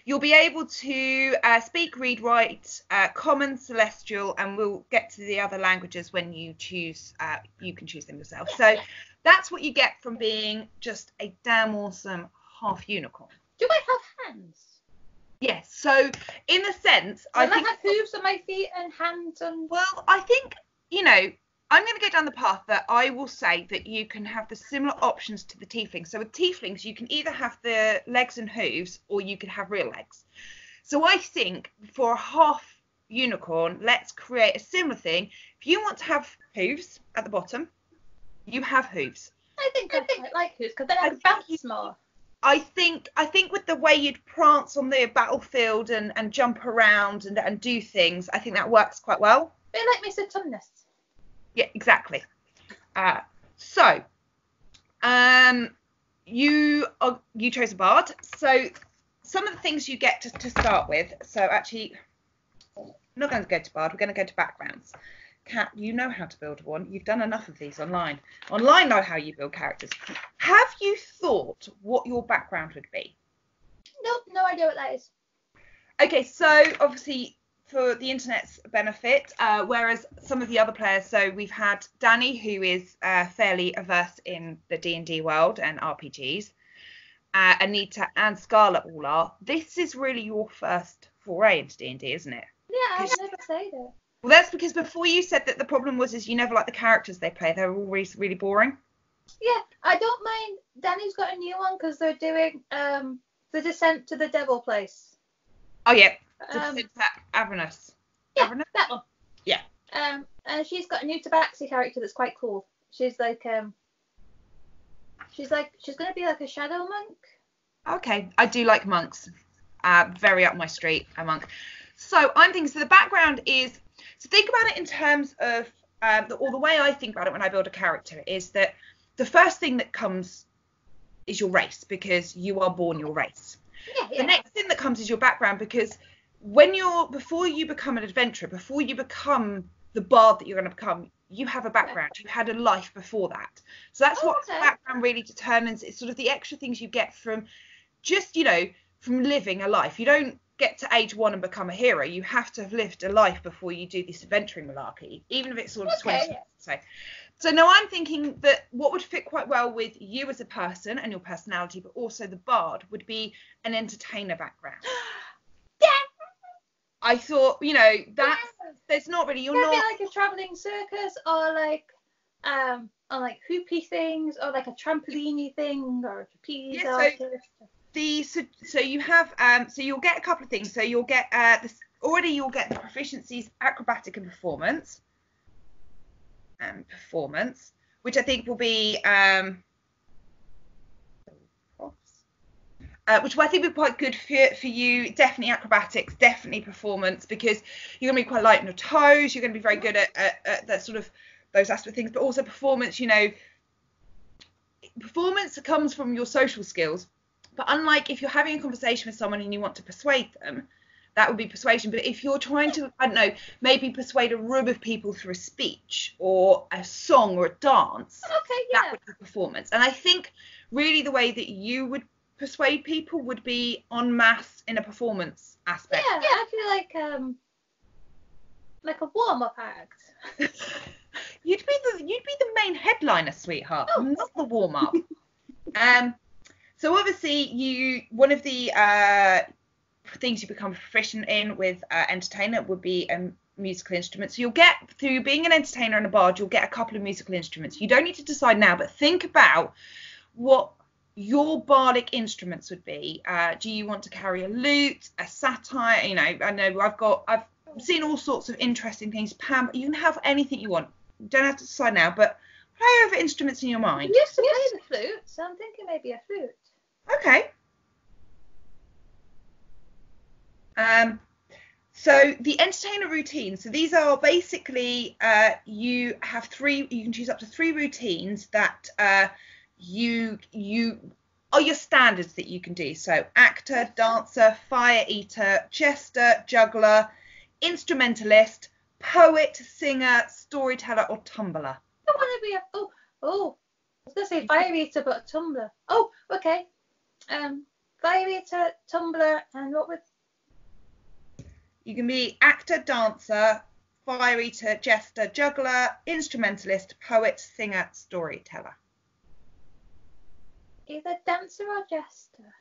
You'll be able to speak, read, write Common, Celestial, and we'll get to the other languages when you choose. You can choose them yourself. So that's what you get from being just a damn awesome half unicorn. Do I have hands? Yes. So in a sense, I think I have hooves on my feet and hands and. Well, I think I'm going to go down the path that I will say that you can have the similar options to the tieflings. So with tieflings, you can either have the legs and hooves, or you could have real legs. So I think for a half unicorn, let's create a similar thing. If you want to have hooves at the bottom, you have hooves. I think I like hooves because then I can bounce more. I think with the way you'd prance on the battlefield and jump around and do things, I think that works quite well. A bit like Mr. Tumnus. Yeah, exactly. So, you chose a bard. So, some of the things you get to start with. So, actually, I'm not going to go to bard. We're going to go to backgrounds. Kat, you know how to build one. You've done enough of these online. Online know how you build characters. Have you thought what your background would be? Nope, no idea what that is. Okay, so obviously, for the internet's benefit, whereas some of the other players, so we've had Danny, who is fairly averse in the D&D world and RPGs, Anita and Scarlett all are. This is really your first foray into D&D, isn't it? Yeah, I've never played it. Well, that's because before you said that the problem was you never liked the characters they play. They're always really boring. Yeah, I don't mind. Danny's got a new one because they're doing the Descent to the Devil place. Oh, yeah. Avernus. Yeah, Avernus? that one. Yeah. And she's got a new Tabaxi character that's quite cool. She's like she's gonna be like a shadow monk. Okay, I do like monks. Very up my street, a monk. So I'm thinking. So the background is. So think about it in terms of, or the way I think about it when I build a character is that the first thing that comes is your race, because you are born your race. Yeah. The next thing that comes is your background, because before you become an adventurer, before you become the bard that you're going to become, you have a background. You had a life before that. So that's what the background really determines. It's sort of the extra things you get from just, from living a life. You don't get to age 1 and become a hero. You have to have lived a life before you do this adventuring malarkey, even if it's sort of 20. So now I'm thinking that what would fit quite well with you as a person and your personality, but also the bard, would be an entertainer background. Yeah. I thought, there's not really, you're not. Maybe like a traveling circus, or like hoopy things, or like a trampoline thing, or a trapeze artist. So you have so you'll get a couple of things. So you'll get you'll get the proficiencies, acrobatic and performance, which I think will be which I think would be quite good for you. Definitely acrobatics, definitely performance, because you're going to be quite light on your toes. You're going to be very good at that sort of those aspect of things, but also performance. Performance comes from your social skills. But unlike if you're having a conversation with someone and you want to persuade them, that would be persuasion. But if you're trying to, I don't know, maybe persuade a room of people through a speech or a song or a dance, that would be performance. And I think really the way that you would persuade people would be en masse in a performance aspect. Yeah, I feel like a warm-up act. You'd be the main headliner, sweetheart, not the warm-up. So obviously, one of the things you become proficient in with entertainer would be a musical instrument. So you'll get, through being an entertainer and a bard, you'll get a couple of musical instruments. You don't need to decide now, but think about what your bardic instruments would be. Do you want to carry a lute, a satire? I know I've seen all sorts of interesting things. Pam, you can have anything you want. You don't have to decide now, but play over instruments in your mind. I used to play the flute, so I'm thinking maybe a flute. Okay. So the entertainer routines. So these are basically you can choose up to 3 routines that you are your standards that you can do. So actor, dancer, fire eater, jester, juggler, instrumentalist, poet, singer, storyteller, or tumbler. I want to be I was gonna say fire eater, but a tumbler. Oh, okay. Fiery to Tumblr, and what would... You can be actor, dancer, fiery to jester, juggler, instrumentalist, poet, singer, storyteller. Either dancer or jester.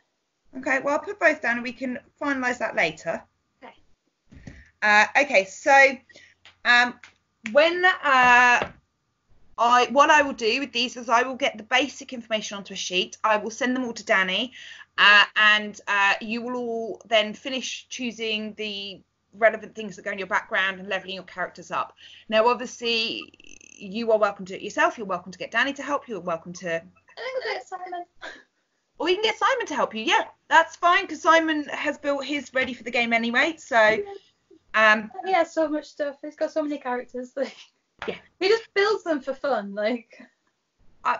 Okay, well, I'll put both down and we can finalise that later. Okay. Okay, so when what I will do with these is I will get the basic information onto a sheet. I will send them all to Danny, and you will all then finish choosing the relevant things that go in your background and leveling your characters up. Now, obviously, you are welcome to do it yourself. You're welcome to get Danny to help you. You're welcome to... I think I'll get Simon. Or you can get Simon to help you. Yeah, that's fine, because Simon has built his ready for the game anyway. So, He has so much stuff. He's got so many characters. Like, yeah. He just builds them for fun. Like.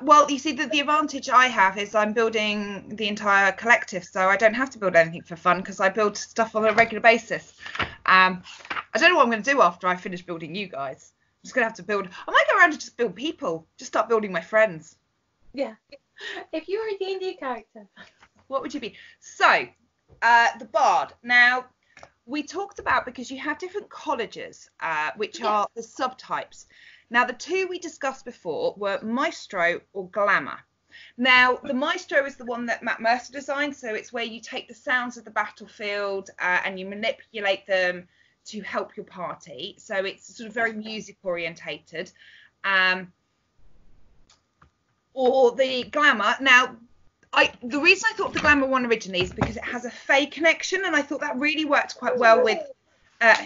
Well, you see, the advantage I have is I'm building the entire collective, so I don't have to build anything for fun because I build stuff on a regular basis. I don't know what I'm going to do after I finish building you guys. I'm just going to have to build... I might go around and just build people. Just start building my friends. Yeah. If you were a D&D character. What would you be? So, the Bard. Now, we talked about, because you have different colleges, which are the subtypes. Now, the two we discussed before were Maestro or Glamour. Now, the Maestro is the one that Matt Mercer designed, so it's where you take the sounds of the battlefield and you manipulate them to help your party. So it's sort of very music orientated. Or the Glamour. Now, the reason I thought the Glamour one originally is because it has a Fae connection, and I thought that really worked quite well with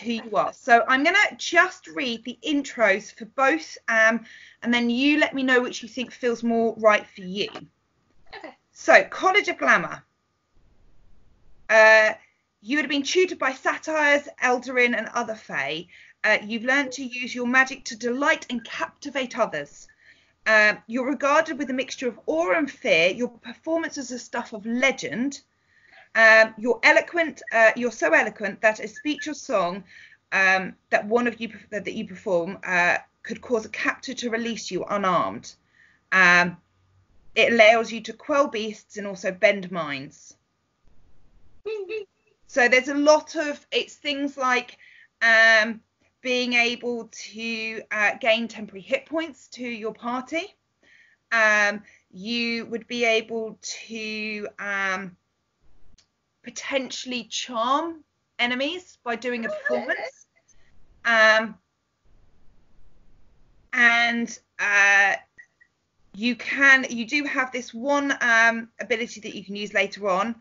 who you are. So I'm going to just read the intros for both, and then you let me know which you think feels more right for you. Okay. So, College of Glamour. You would have been tutored by satyrs, Eldarin, and other Fae. You've learned to use your magic to delight and captivate others. You're regarded with a mixture of awe and fear. Your performances are stuff of legend. You're eloquent. You're so eloquent that a speech or song that one of you that you perform could cause a captor to release you unarmed. It allows you to quell beasts and also bend minds. So there's a lot of... It's things like being able to gain temporary hit points to your party. You would be able to potentially charm enemies by doing a performance. And you do have this one ability that you can use later on.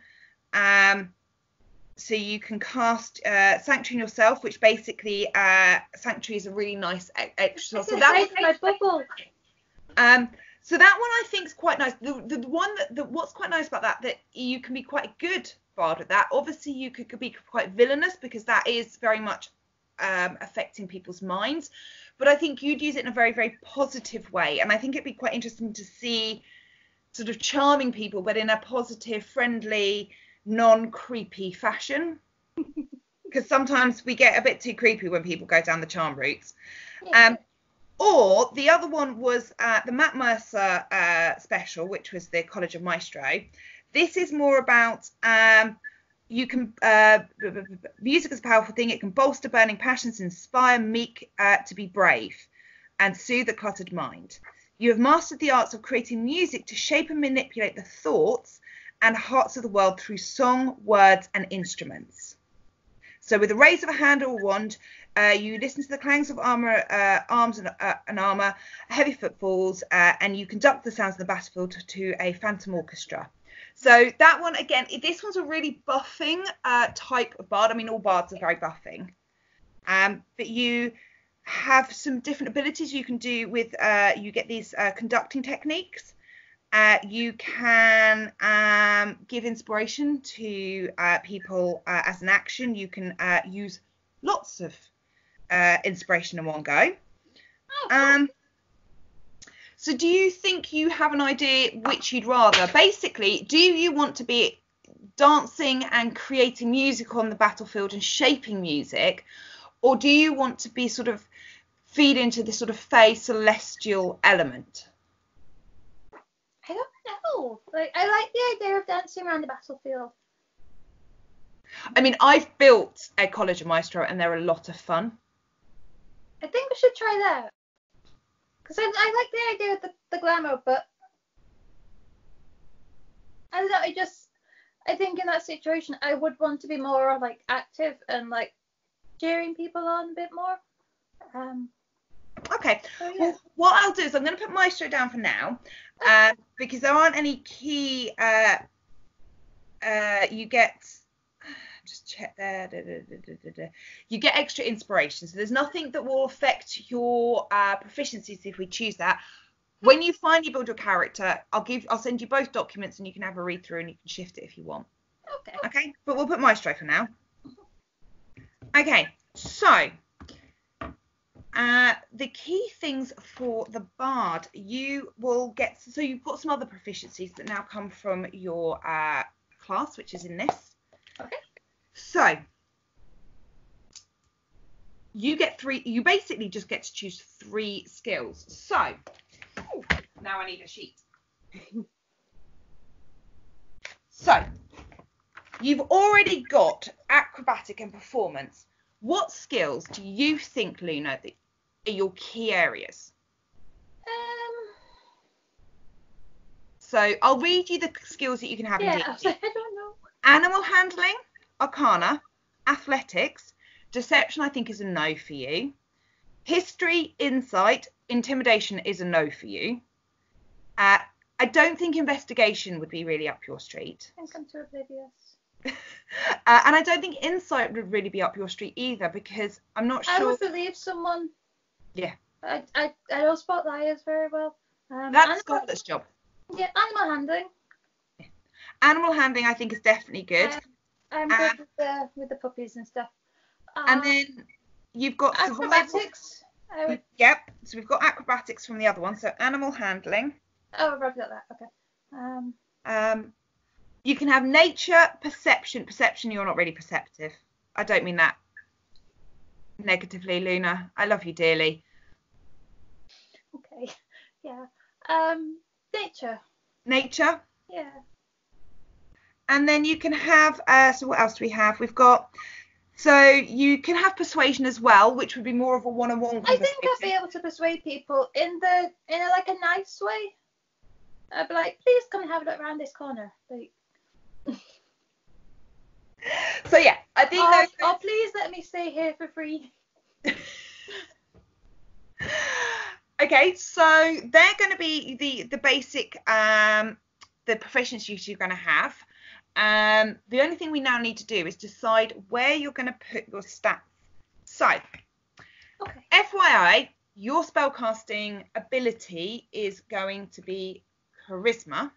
So you can cast Sanctuary on yourself, which basically Sanctuary is a really nice extra. So that my bubble. So that one I think is quite nice. The one what's quite nice about that you can be quite a good bard with that. Obviously you could be quite villainous because that is very much affecting people's minds. But I think you'd use it in a very, very positive way. And I think it'd be quite interesting to see sort of charming people, but in a positive, friendly, non-creepy fashion. Because sometimes we get a bit too creepy when people go down the charm routes. Yeah. Or the other one was the Matt Mercer special, which was the College of Maestro. This is more about you can music is a powerful thing. It can bolster burning passions, inspire meek to be brave, and soothe a cluttered mind. You have mastered the arts of creating music to shape and manipulate the thoughts and hearts of the world through song, words, and instruments. So with the raise of a hand or a wand, you listen to the clangs of armor, arms and armor, heavy footfalls, and you conduct the sounds of the battlefield to a phantom orchestra. So that one, again, this one's a really buffing type of bard. I mean, all bards are very buffing. But you have some different abilities you can do with, you get these conducting techniques. You can give inspiration to people as an action. You can use lots of inspiration in one go. So do you think you have an idea which you'd rather? Basically, do you want to be dancing and creating music on the battlefield and shaping music? Or do you want to be sort of feed into this sort of Fae celestial element? I don't know. Like, I like the idea of dancing around the battlefield. I mean, I've built a Collagen Maestro and they're a lot of fun. I think we should try that. Because I like the idea of the glamour, but I don't know, I think in that situation I would want to be more like active and like cheering people on a bit more. Okay. So, yeah. Well, what I'll do is I'm going to put Maestro down for now, because there aren't any key. You get. Just check there. You get extra inspiration, so there's nothing that will affect your proficiencies if we choose that. When you finally build your character, I'll send you both documents and you can have a read through and you can shift it if you want. Okay, but we'll put Maestro for now. Okay, so the key things for the Bard, you will get. So you've got some other proficiencies that now come from your class, which is in this. Okay. So you get 3. You basically just get to choose 3 skills. So now I need a sheet. So you've already got acrobatic and performance. What skills do you think, Luna, that are your key areas? So I'll read you the skills that you can have in D&D. I don't know. Animal handling, Arcana, athletics, deception I think is a no for you. History, insight, intimidation is a no for you. I don't think investigation would be really up your street. I think I'm too oblivious. And I don't think insight would really be up your street either, because I'm not sure. I would believe someone. Yeah. I don't spot liars very well. That's Scarlett's job. Yeah, animal handling. Yeah. Animal handling I think is definitely good. I'm good with the puppies and stuff. And then you've got acrobatics. Yep. So we've got acrobatics from the other one. So animal handling. Oh, I've got that. Okay. You can have nature, perception. Perception, you're not really perceptive. I don't mean that negatively, Luna. I love you dearly. Okay. Yeah. Nature. Nature. Yeah. And then you can have. So what else do we have? We've got. So you can have persuasion as well, which would be more of a one-on-one conversation. I think I'd be able to persuade people in a nice way. I'd be like, please come and have a look around this corner. Like. So yeah, I think. Oh, please let me stay here for free. Okay, so they're going to be the basic the proficiencies you're going to have. The only thing we now need to do is decide where you're going to put your stats. So, okay. FYI, your spellcasting ability is going to be charisma,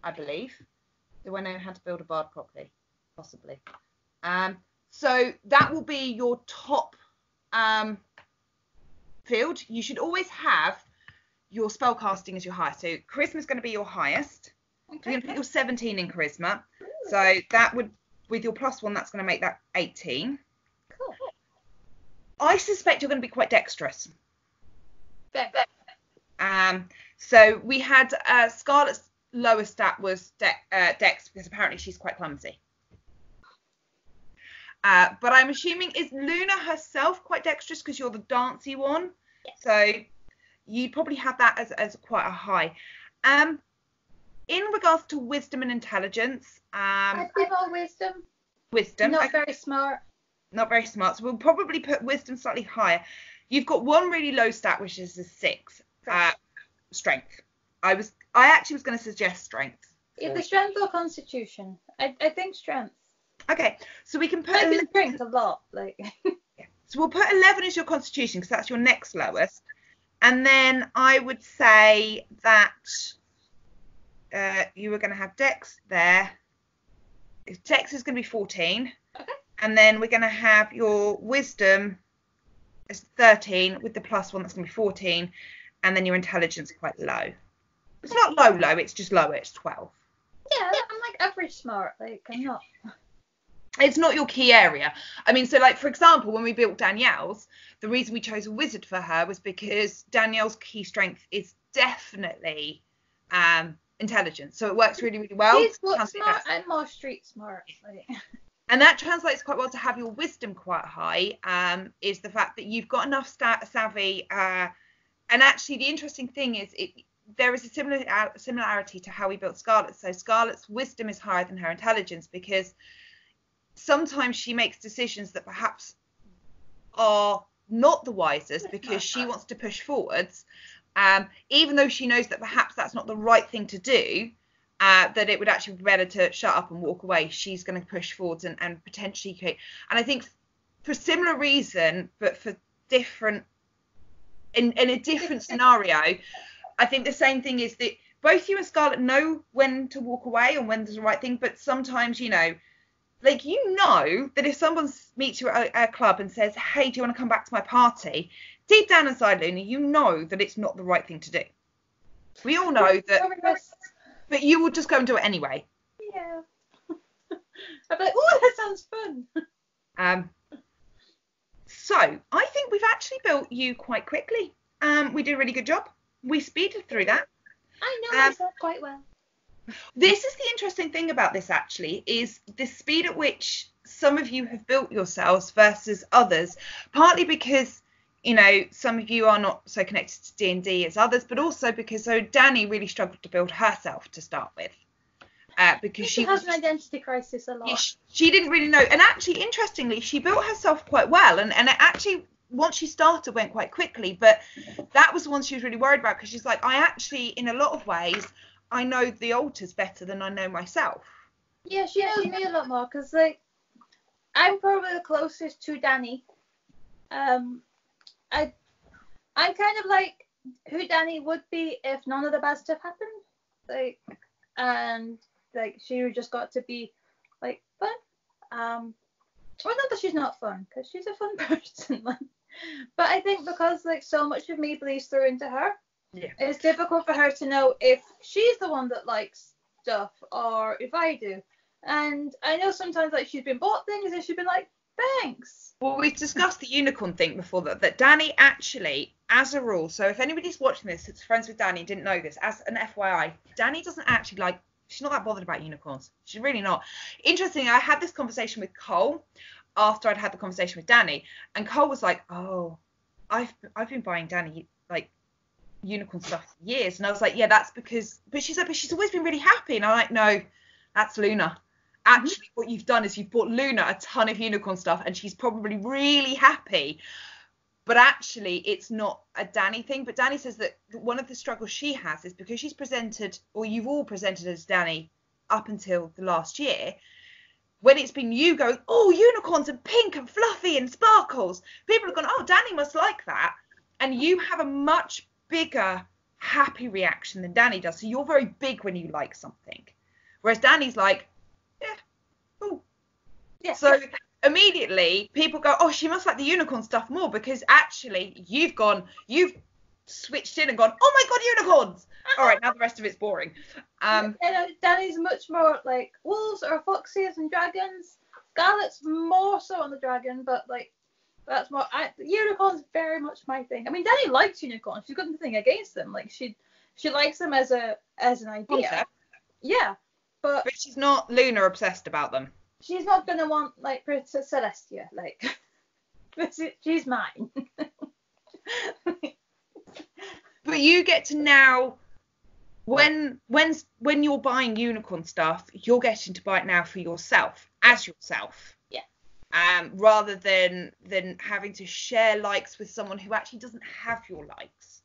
I believe. Do I know how to build a bard properly? Possibly. So that will be your top field. You should always have your spellcasting as your highest. So charisma is going to be your highest. Okay. You're going to put your 17 in charisma. So that would, with your +1, that's going to make that 18. Cool. I suspect you're going to be quite dexterous. Yeah. So we had Scarlett's lowest stat was dex, because apparently she's quite clumsy. But I'm assuming, is Luna herself quite dexterous because you're the dancey one? Yes. So you'd probably have that as quite a high. In regards to wisdom and intelligence, I'd be more wisdom. Wisdom. Not very smart. Not very smart. So we'll probably put wisdom slightly higher. You've got one really low stat, which is a 6. Strength. I actually was going to suggest strength. Either strength or constitution. I think strength. Okay, so we can put strength a lot. Like. Yeah. So we'll put 11 as your constitution because that's your next lowest. And then I would say that you were going to have dex there. Dex is going to be 14. Okay. And then we're going to have your wisdom as 13 with the +1, that's going to be 14. And then your intelligence quite low. It's not low, it's just lower, it's 12. Yeah, I'm like average smart. Like, I'm not. It's not your key area. I mean, so like, for example, when we built Danielle's, the reason we chose a wizard for her was because Danielle's key strength is definitely intelligence. So it works really, really well. She's book smart and more street smart. Like. And that translates quite well to have your wisdom quite high, is the fact that you've got enough savvy. And actually, the interesting thing is there is a similarity to how we built Scarlet. So Scarlet's wisdom is higher than her intelligence, because sometimes she makes decisions that perhaps are not the wisest because she wants to push forwards, even though she knows that perhaps that's not the right thing to do. That it would actually be better to shut up and walk away. She's going to push forwards and potentially create. And I think for similar reason, but for different, in a different scenario, I think the same thing is that both you and Scarlett know when to walk away and when there's the right thing. But sometimes, like, that if someone meets you at a club and says, hey, do you want to come back to my party? Deep down inside, Luna, you know that it's not the right thing to do. We all know that. But you would just go and do it anyway. Yeah. I'd be like, oh, that sounds fun. So I think we've actually built you quite quickly. We did a really good job. We speeded through that. I know myself quite well. This is the interesting thing about this, actually, is the speed at which some of you have built yourselves versus others. Partly because, some of you are not so connected to D&D as others, but also because Dani really struggled to build herself to start with. Because she has an identity crisis a lot. She didn't really know. And actually, interestingly, she built herself quite well. And it actually, once she started, went quite quickly. But that was the one she was really worried about, because she's like, I actually, in a lot of ways, I know the altars better than I know myself. Yeah, she knows me a lot more, because, like, I'm probably the closest to Dani. I'm kind of like who Dani would be if none of the bad stuff happened. Like, and like she just got to be like fun. Well, not that she's not fun, because she's a fun person. Like, but I think because like so much of me bleeds through into her, it's difficult for her to know if she's the one that likes stuff or if I do. And I know sometimes like she's been bought things and she's been like, thanks. Well, we've discussed the unicorn thing before, that Dani actually, as a rule, so if anybody's watching this that's friends with Dani, didn't know this, as an FYI, Dani doesn't actually she's not that bothered about unicorns. She's really not. Interestingly, I had this conversation with Cole after I'd had the conversation with Dani, and Cole was like, oh, I've been buying Dani like unicorn stuff for years. And I was like, yeah, that's because, but she's like, but she's always been really happy. And I'm like, no, that's Luna. Actually, what you've done is you've bought Luna a ton of unicorn stuff, and she's probably really happy. But actually, it's not a Dani thing. But Dani says that one of the struggles she has is because she's presented, or you've all presented as Dani up until the last year, when it's been you going, oh, unicorns and pink and fluffy and sparkles, people have gone, oh, Dani must like that. And you have a much bigger happy reaction than Dani does. So you're very big when you like something. Whereas Dani's like, yeah, cool. Yeah. So immediately people go, oh, she must like the unicorn stuff more, because actually you've switched in and gone, oh my god, unicorns. All right, now the rest of it's boring. Dani's much more like wolves or foxes and dragons. Scarlet's more so on the dragon, but like that's more. Unicorns very much my thing. I mean, Dani likes unicorns. She's got nothing against them. Like she likes them as an idea. Concept. Yeah, but she's not Luna obsessed about them. She's not gonna want like Princess Celestia. Like she's mine. But you get to now, when you're buying unicorn stuff, you're getting to buy it now for yourself, as yourself. Yeah. Rather than having to share likes with someone who actually doesn't have your likes.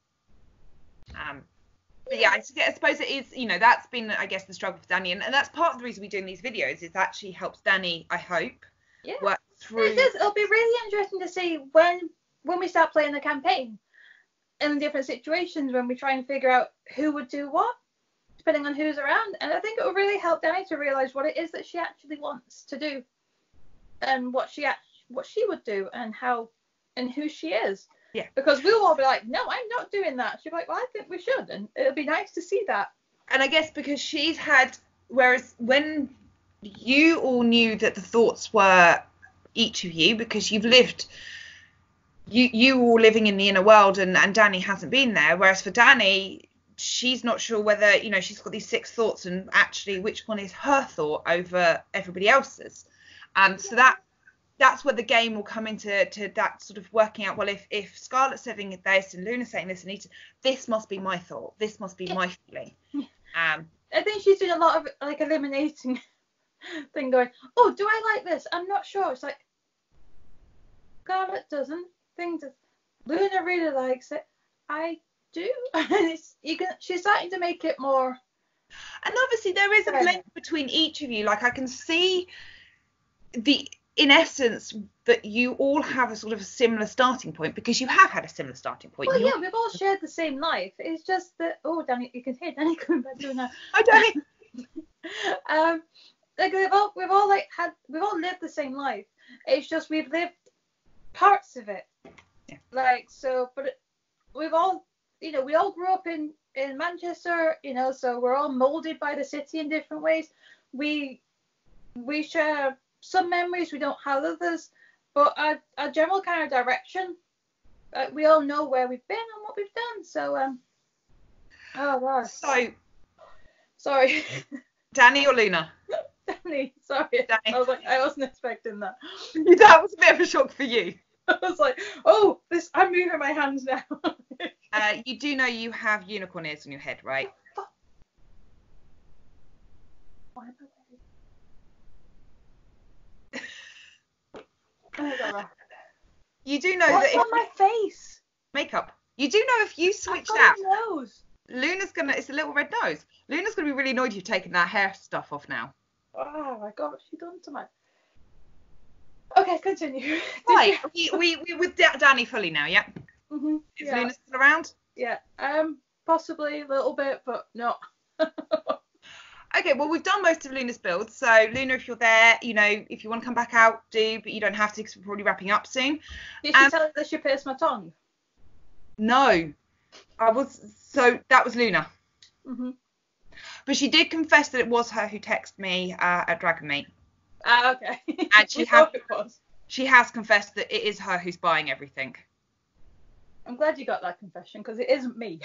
But yeah, I suppose it is, that's been, I guess, the struggle for Dani, and that's part of the reason we're doing these videos. It actually helps Dani, I hope, work through. It'll be really interesting to see when we start playing the campaign in different situations, when we try and figure out who would do what, depending on who's around. And I think it will really help Dani to realise what it is that she actually wants to do, and what she would do, and how and who she is. Yeah. Because we'll all be like, no, I'm not doing that. She'll be like, well, I think we should, and it'll be nice to see that. And I guess because she's had, whereas when you all knew that the thoughts were each of you, because you've lived, you all living in the inner world, and Dani hasn't been there. Whereas for Dani, she's not sure whether, she's got these 6 thoughts, and actually which one is her thought over everybody else's. So that's where the game will come into that sort of working out, well, if Scarlett's saying this and Luna's saying this, and this must be my thought, this must be my feeling. I think she's doing a lot of like eliminating thing, going, oh, do I like this? I'm not sure. It's like, Scarlett doesn't. Luna really likes it. I do. And she's starting to make it more. And obviously there is a blend between each of you. Like, I can see in essence that you all have a sort of a similar starting point, because you have had a similar starting point. Well, yeah, we've all shared the same life. It's just that, oh, Danny, you can hear Danny coming back to now. Oh, Danny. Like we've all lived the same life. It's just we've lived parts of it. Yeah. Like, so, but we've all, we all grew up in Manchester, so we're all molded by the city in different ways. We share some memories, we don't have others, but our general kind of direction, we all know where we've been and what we've done. So, oh gosh. So, sorry. Danny or Luna? Danny, sorry. Danny. I was like, I wasn't expecting that. That was a bit of a shock for you. I was like, oh, I'm moving my hands now. You do know you have unicorn ears on your head, right? You do know What's that on my face? makeup. You do know if you switched I've out, got a nose. it's a little red nose. Luna's gonna be really annoyed you've taken that hair stuff off now. Oh my god, what's she done to my? Okay, continue. Right, we with Danny fully now, yeah? Mm-hmm. Is Luna still around? Yeah, possibly a little bit, but not. Okay, well, we've done most of Luna's builds, so Luna, if you're there, if you want to come back out, do, but you don't have to because we're probably wrapping up soon. Did she tell you that she pierced my tongue? No, so that was Luna. Mm-hmm. But she did confess that it was her who texted me at Dragon Meet. Okay. And she has confessed that it is her who's buying everything. I'm glad you got that confession, because it isn't me.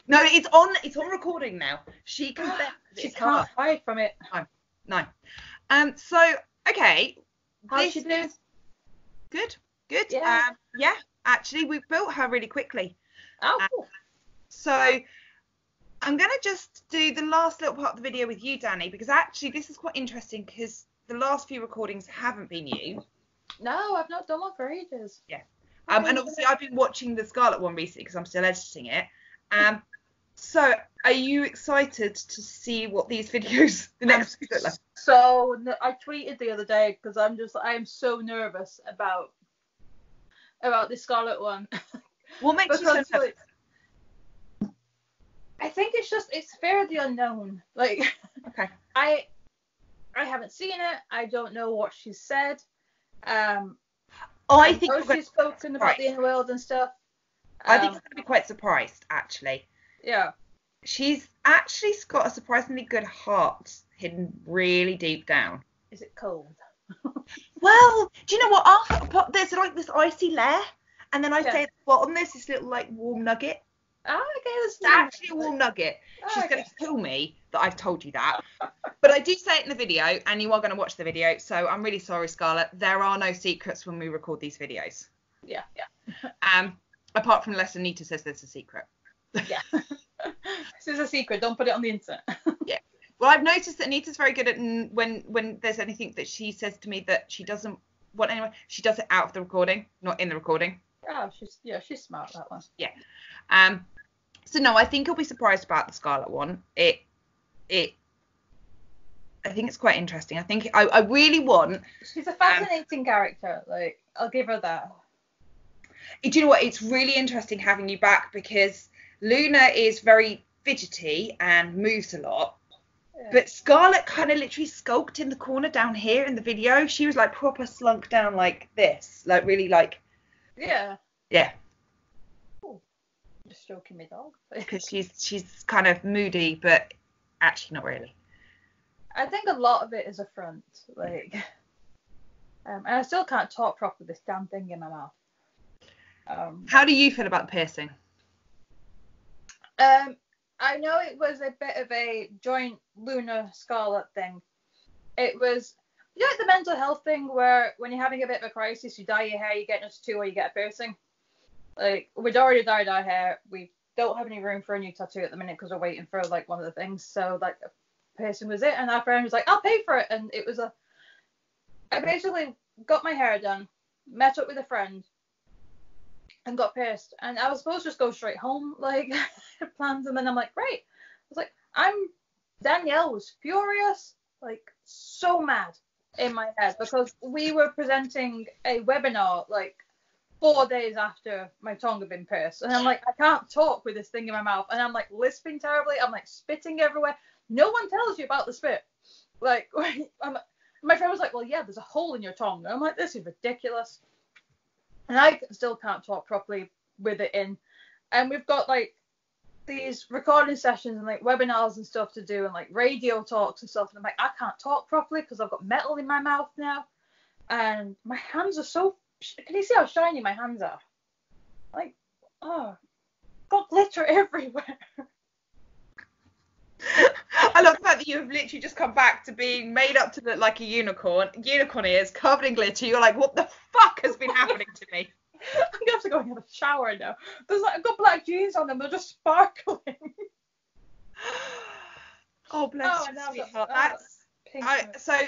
No, it's on recording now. She confessed. She can't hide from it. No. So okay. How's she doing? Good. Yeah. Yeah. Actually, we built her really quickly. Oh. Cool. So I'm gonna just do the last little part of the video with you, Danny, because actually this is quite interesting because the last few recordings haven't been you. No, I've not done one for ages. Yeah. And obviously I've been watching the Scarlet one recently because I'm still editing it. So are you excited to see what these videos, the next few look like? So I tweeted the other day because I am so nervous about the Scarlet one. What makes you so nervous? Like, I think it's fairly unknown. Like, okay. I haven't seen it. I don't know what she's said. I think she's spoken about the inner world and stuff. I think you're going to be quite surprised, actually. Yeah. She's actually got a surprisingly good heart hidden really deep down. Is it cold? Well, do you know what? There's like this icy layer, and then I say at the bottom there's this little like warm nugget. Oh, okay. It's actually a warm nugget. She's going to kill me that I've told you that. But I do say it in the video, and you are going to watch the video, so I'm really sorry, Scarlett. There are no secrets when we record these videos. Yeah. Apart from unless Anita says there's a secret. Yeah. This is a secret. Don't put it on the internet. Yeah. Well, I've noticed that Anita's very good at when there's anything that she says to me that she doesn't want anyone, she does it out of the recording, not in the recording. Oh, she's smart, that one. Yeah. So no, I think you'll be surprised about the Scarlet one. I think it's quite interesting. I think I really want. She's a fascinating character. Like, I'll give her that. Do you know what? It's really interesting having you back because Luna is very fidgety and moves a lot. Yeah. But Scarlett kind of literally skulked in the corner down here in the video. She was like proper slunk down like this, like really like. Yeah. Yeah. Just stroking my dog. Because she's kind of moody, but actually not really. I think a lot of it is a front, like, and I still can't talk properly with this damn thing in my mouth. How do you feel about the piercing? I know it was a bit of a joint Luna Scarlet thing. It was. You know, like the mental health thing where when you're having a bit of a crisis, you dye your hair, you get a tattoo, or you get a piercing. Like, we'd already dyed our hair. We don't have any room for a new tattoo at the minute because we're waiting for like one of the things. So like, a piercing was it, and our friend was like, "I'll pay for it," and it was a. I basically got my hair done, met up with a friend, and got pierced. And I was supposed to just go straight home, like plans, and then I'm like, great. I was like, Danielle was furious, like so mad in my head because we were presenting a webinar like 4 days after my tongue had been pierced, and I'm like, I can't talk with this thing in my mouth, and I'm like lisping terribly, I'm like spitting everywhere. No one tells you about the spit. Like, my friend was like, well, yeah, there's a hole in your tongue. And I'm like, this is ridiculous. And I still can't talk properly with it in. And we've got like these recording sessions and like webinars and stuff to do and like radio talks and stuff. And I'm like, I can't talk properly because I've got metal in my mouth now. And my hands are so. Can you see how shiny my hands are? Like, oh, got glitter everywhere. I love the fact that you have literally just come back to being made up to look like a unicorn ears, covered in glitter. You're like, what the fuck has been happening to me? I'm gonna have to go and have a shower now. There's like, I've got black jeans on them, they're just sparkling. Oh, bless you, sweetheart. So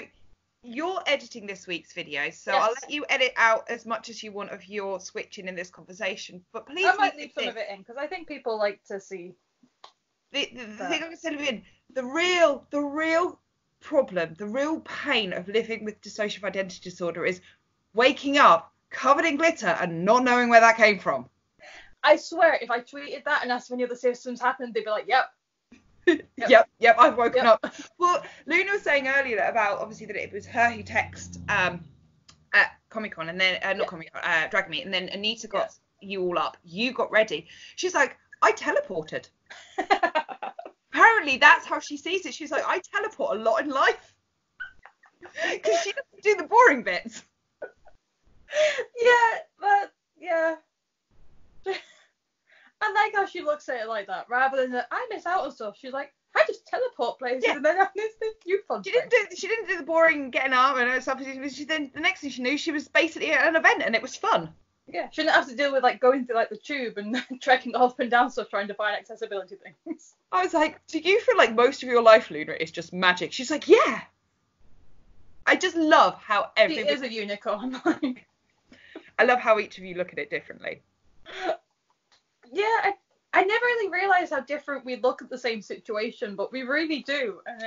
you're editing this week's video, so yes. I'll let you edit out as much as you want of your switching in this conversation. But please, I might leave some of it in because I think people like to see. The thing I said in the real problem, the real pain of living with dissociative identity disorder is waking up covered in glitter and not knowing where that came from. I swear, if I tweeted that and asked if any other systems happened, they'd be like, yep. Yep, I've woken up. Well, Luna was saying earlier about obviously that it was her who texted at Comic-Con and then not Comic-Con, Drag Me, and then Anita got you all up. You got ready. She's like, I teleported. Apparently that's how she sees it. She's like, I teleport a lot in life because she doesn't do the boring bits. Yeah. I like how she looks at it like that rather than that I miss out on stuff. She's like, I just teleport places and then I miss this new fun. She didn't do the boring getting up and stuff. Then the next thing she knew, she was basically at an event and it was fun. Yeah, she didn't have to deal with like going through like the tube and trekking up and down stuff trying to find accessibility things. I was like, do you feel like most of your life, Luna, is just magic? She's like, yeah. I just love how everybody... She is a unicorn. I love how each of you look at it differently. Yeah, I never really realised how different we look at the same situation, but we really do. And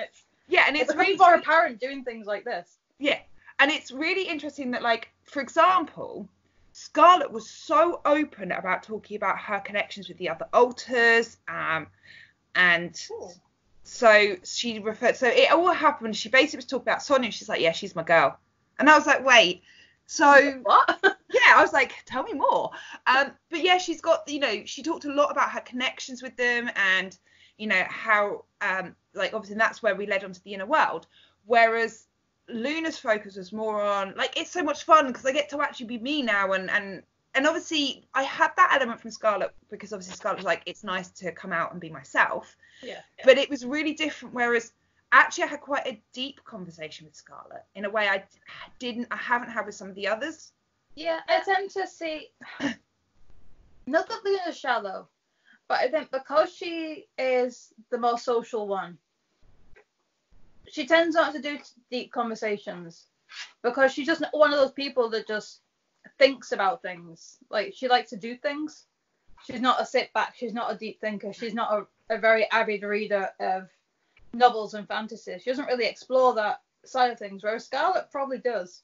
it's really more apparent doing things like this. Yeah, and it's really interesting that, like, for example... Scarlett was so open about talking about her connections with the other alters, and so she referred. So it all happened. She basically was talking about Sonia. She's like, "Yeah, she's my girl," and I was like, "Wait, so what?" Yeah, I was like, "Tell me more." But yeah, she's got, she talked a lot about her connections with them, and how like obviously that's where we led on to the inner world, whereas Luna's focus was more on like, it's so much fun because I get to actually be me now, and obviously I had that element from Scarlett because obviously Scarlett was like, it's nice to come out and be myself. Yeah. But it was really different, whereas actually I had quite a deep conversation with Scarlett in a way I haven't had with some of the others. Yeah, I tend to see not that Luna's shallow, but I think because she is the more social one, she tends not to do deep conversations because she's just one of those people that just thinks about things. Like, she likes to do things. She's not a sit back. She's not a deep thinker. She's not a very avid reader of novels and fantasies. She doesn't really explore that side of things, whereas Scarlett probably does.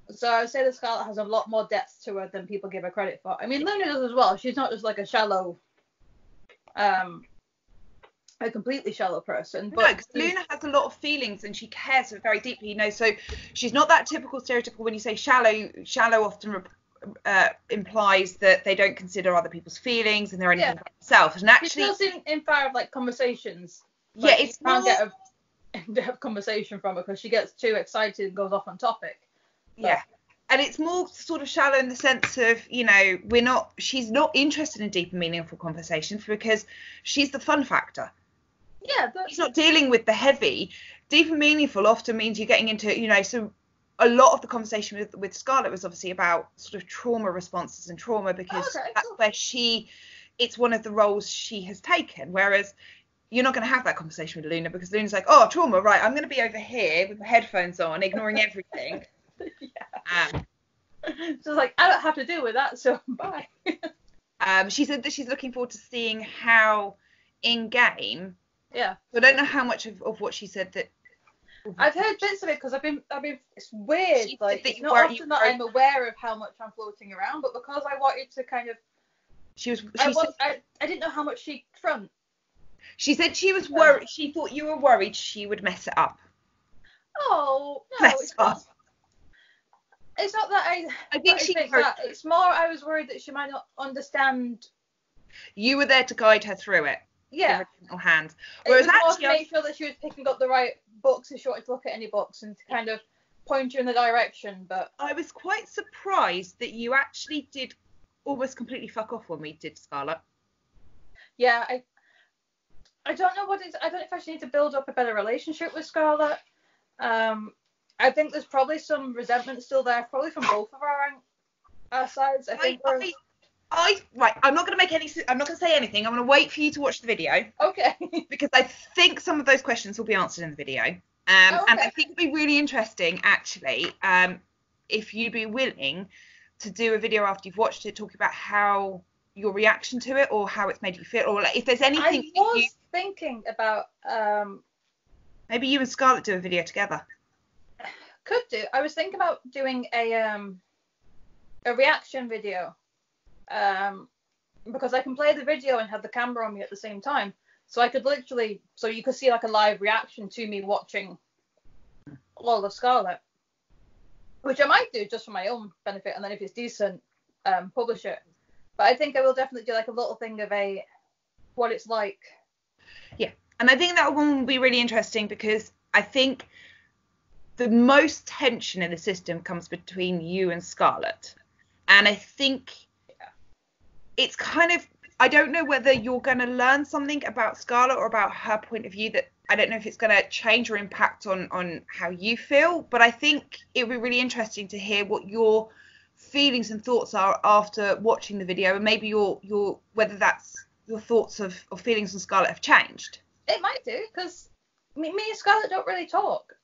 So I would say that Scarlett has a lot more depth to her than people give her credit for. I mean, Luna does as well. She's not just like a shallow... a completely shallow person. But no, because Luna has a lot of feelings and she cares very deeply, so she's not that typical stereotypical. When you say shallow often implies that they don't consider other people's feelings and they're anything about themselves. And actually, she feels in fire of like conversations. Yeah, it's you can't get a in-depth conversation from her because she gets too excited and goes off on topic. But, yeah. And it's more sort of shallow in the sense of, she's not interested in deep and meaningful conversations because she's the fun factor. Yeah, she's not dealing with the heavy. deep and meaningful often means you're getting into, you know, so a lot of the conversation with Scarlett was obviously about sort of trauma responses and trauma, because Okay, that's cool. where it's one of the roles she has taken. Whereas you're not going to have that conversation with Luna, because Luna's like, oh, trauma, right, I'm going to be over here with my headphones on, ignoring everything. Yeah. So like, I don't have to deal with that, so bye. She said that she's looking forward to seeing how in game. Yeah. I don't know how much of what she said that. I've heard bits of it because I've been. It's weird. She Like, said that it's you not weren't- often that I'm aware of how much I'm floating around, but because I wanted to kind of, I didn't know how much she front. She said she was worried. She thought you were worried she would mess it up. Oh no, Bless it's her. not. It's not that I think she think heard- that. It's more I was worried that she might not understand. You were there to guide her through it. Yeah. With her gentle hands. It Whereas was more actually, to make sure that she was picking up the right books if she wanted to look at any books, and to kind of point you in the direction. But I was quite surprised that you actually did almost completely fuck off when we did Scarlet. yeah, I don't know what it's. I don't know if I should need to build up a better relationship with Scarlett. I think there's probably some resentment still there, probably from both of our sides. I think we're Right, I'm not going to say anything. I'm going to wait for you to watch the video, okay. because I think some of those questions will be answered in the video. Okay. And I think it'd be really interesting, actually, if you'd be willing to do a video after you've watched it, talking about how your reaction to it, or how it's made you feel, or like if there's anything I was thinking about maybe you and Scarlett do a video together. could do. I was thinking about doing a reaction video. Because I can play the video and have the camera on me at the same time, so I could literally, so you could see like a live reaction to me watching all of Scarlet, which I might do just for my own benefit, and then if it's decent, publish it. But I think I will definitely do like a little thing of what it's like. Yeah, and I think that one will be really interesting, because I think the most tension in the system comes between you and Scarlett, and I think it's kind of, I don't know whether you're going to learn something about Scarlett or about her point of view that I don't know if it's going to change or impact on how you feel, but I think it would be really interesting to hear what your feelings and thoughts are after watching the video, and maybe your whether that's your thoughts of feelings on Scarlett have changed. It might do, because me and Scarlett don't really talk.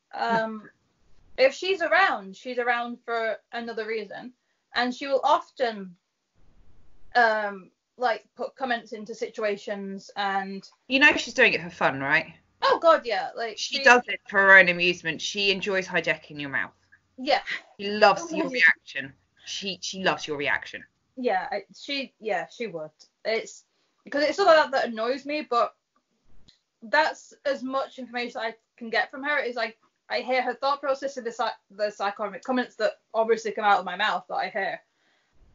If she's around for another reason, and she will often like put comments into situations, and you know she's doing it for fun, right? Oh god, yeah, like she does it for her own amusement. She enjoys hijacking your mouth. Yeah, she loves your reaction. She loves your reaction. Yeah, she would. It's because it's something that annoys me, but that's as much information I can get from her. Is like I hear her thought process of the psychotic comments that obviously come out of my mouth that I hear,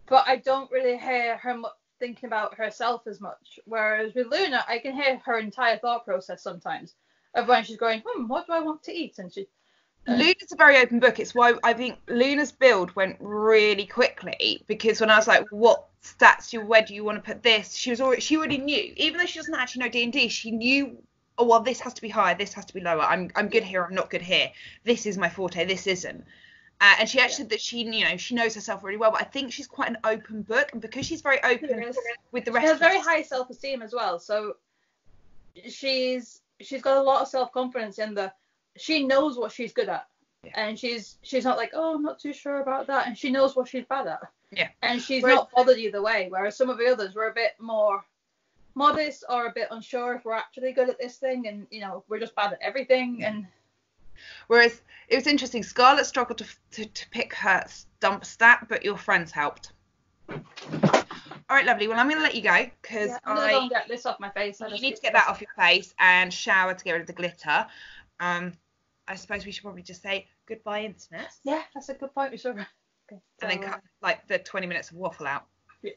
but I don't really hear her thinking about herself as much. Whereas with Luna, I can hear her entire thought process sometimes of when she's going, what do I want to eat? And she. Luna's a very open book. It's why I think Luna's build went really quickly, because when I was like, what stats where do you want to put this? She already knew, even though she doesn't actually know D&D, she knew, oh well, this has to be higher, this has to be lower. I'm good here, I'm not good here. This is my forte, this isn't. And she actually said that she knows herself really well, but I think she's quite an open book, and because she's very open with the rest. She has very high self-esteem as well, so she's got a lot of self-confidence in she knows what she's good at, and she's not like, oh, I'm not too sure about that, and she knows what she's bad at. Yeah. And she's not bothered either way, whereas some of the others were a bit more modest or a bit unsure if we're actually good at this thing, and we're just bad at everything. And whereas it was interesting, Scarlett struggled to pick her stump stat, but your friends helped. All right, lovely. Well, I'm going to let you go, because I'm going to go and get this off my face. You need to get that off your face and shower to get rid of the glitter. I suppose we should probably just say goodbye, internet. Yeah, that's a good point. We should. Okay, and then cut like the 20 minutes of waffle out. Yeah.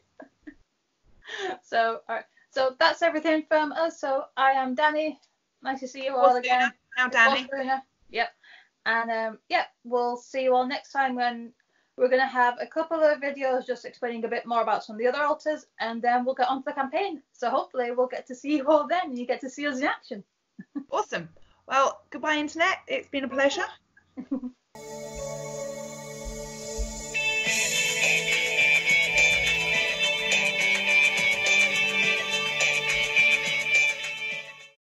So, all right. So that's everything from us. So I am Danny. Nice to see you all again. Now Danny. Yep. And we'll see you all next time, when we're going to have a couple of videos just explaining a bit more about some of the other altars, and then we'll get on to the campaign. So hopefully we'll get to see you all then, and you get to see us in action. Awesome. Well, goodbye, internet. It's been a pleasure.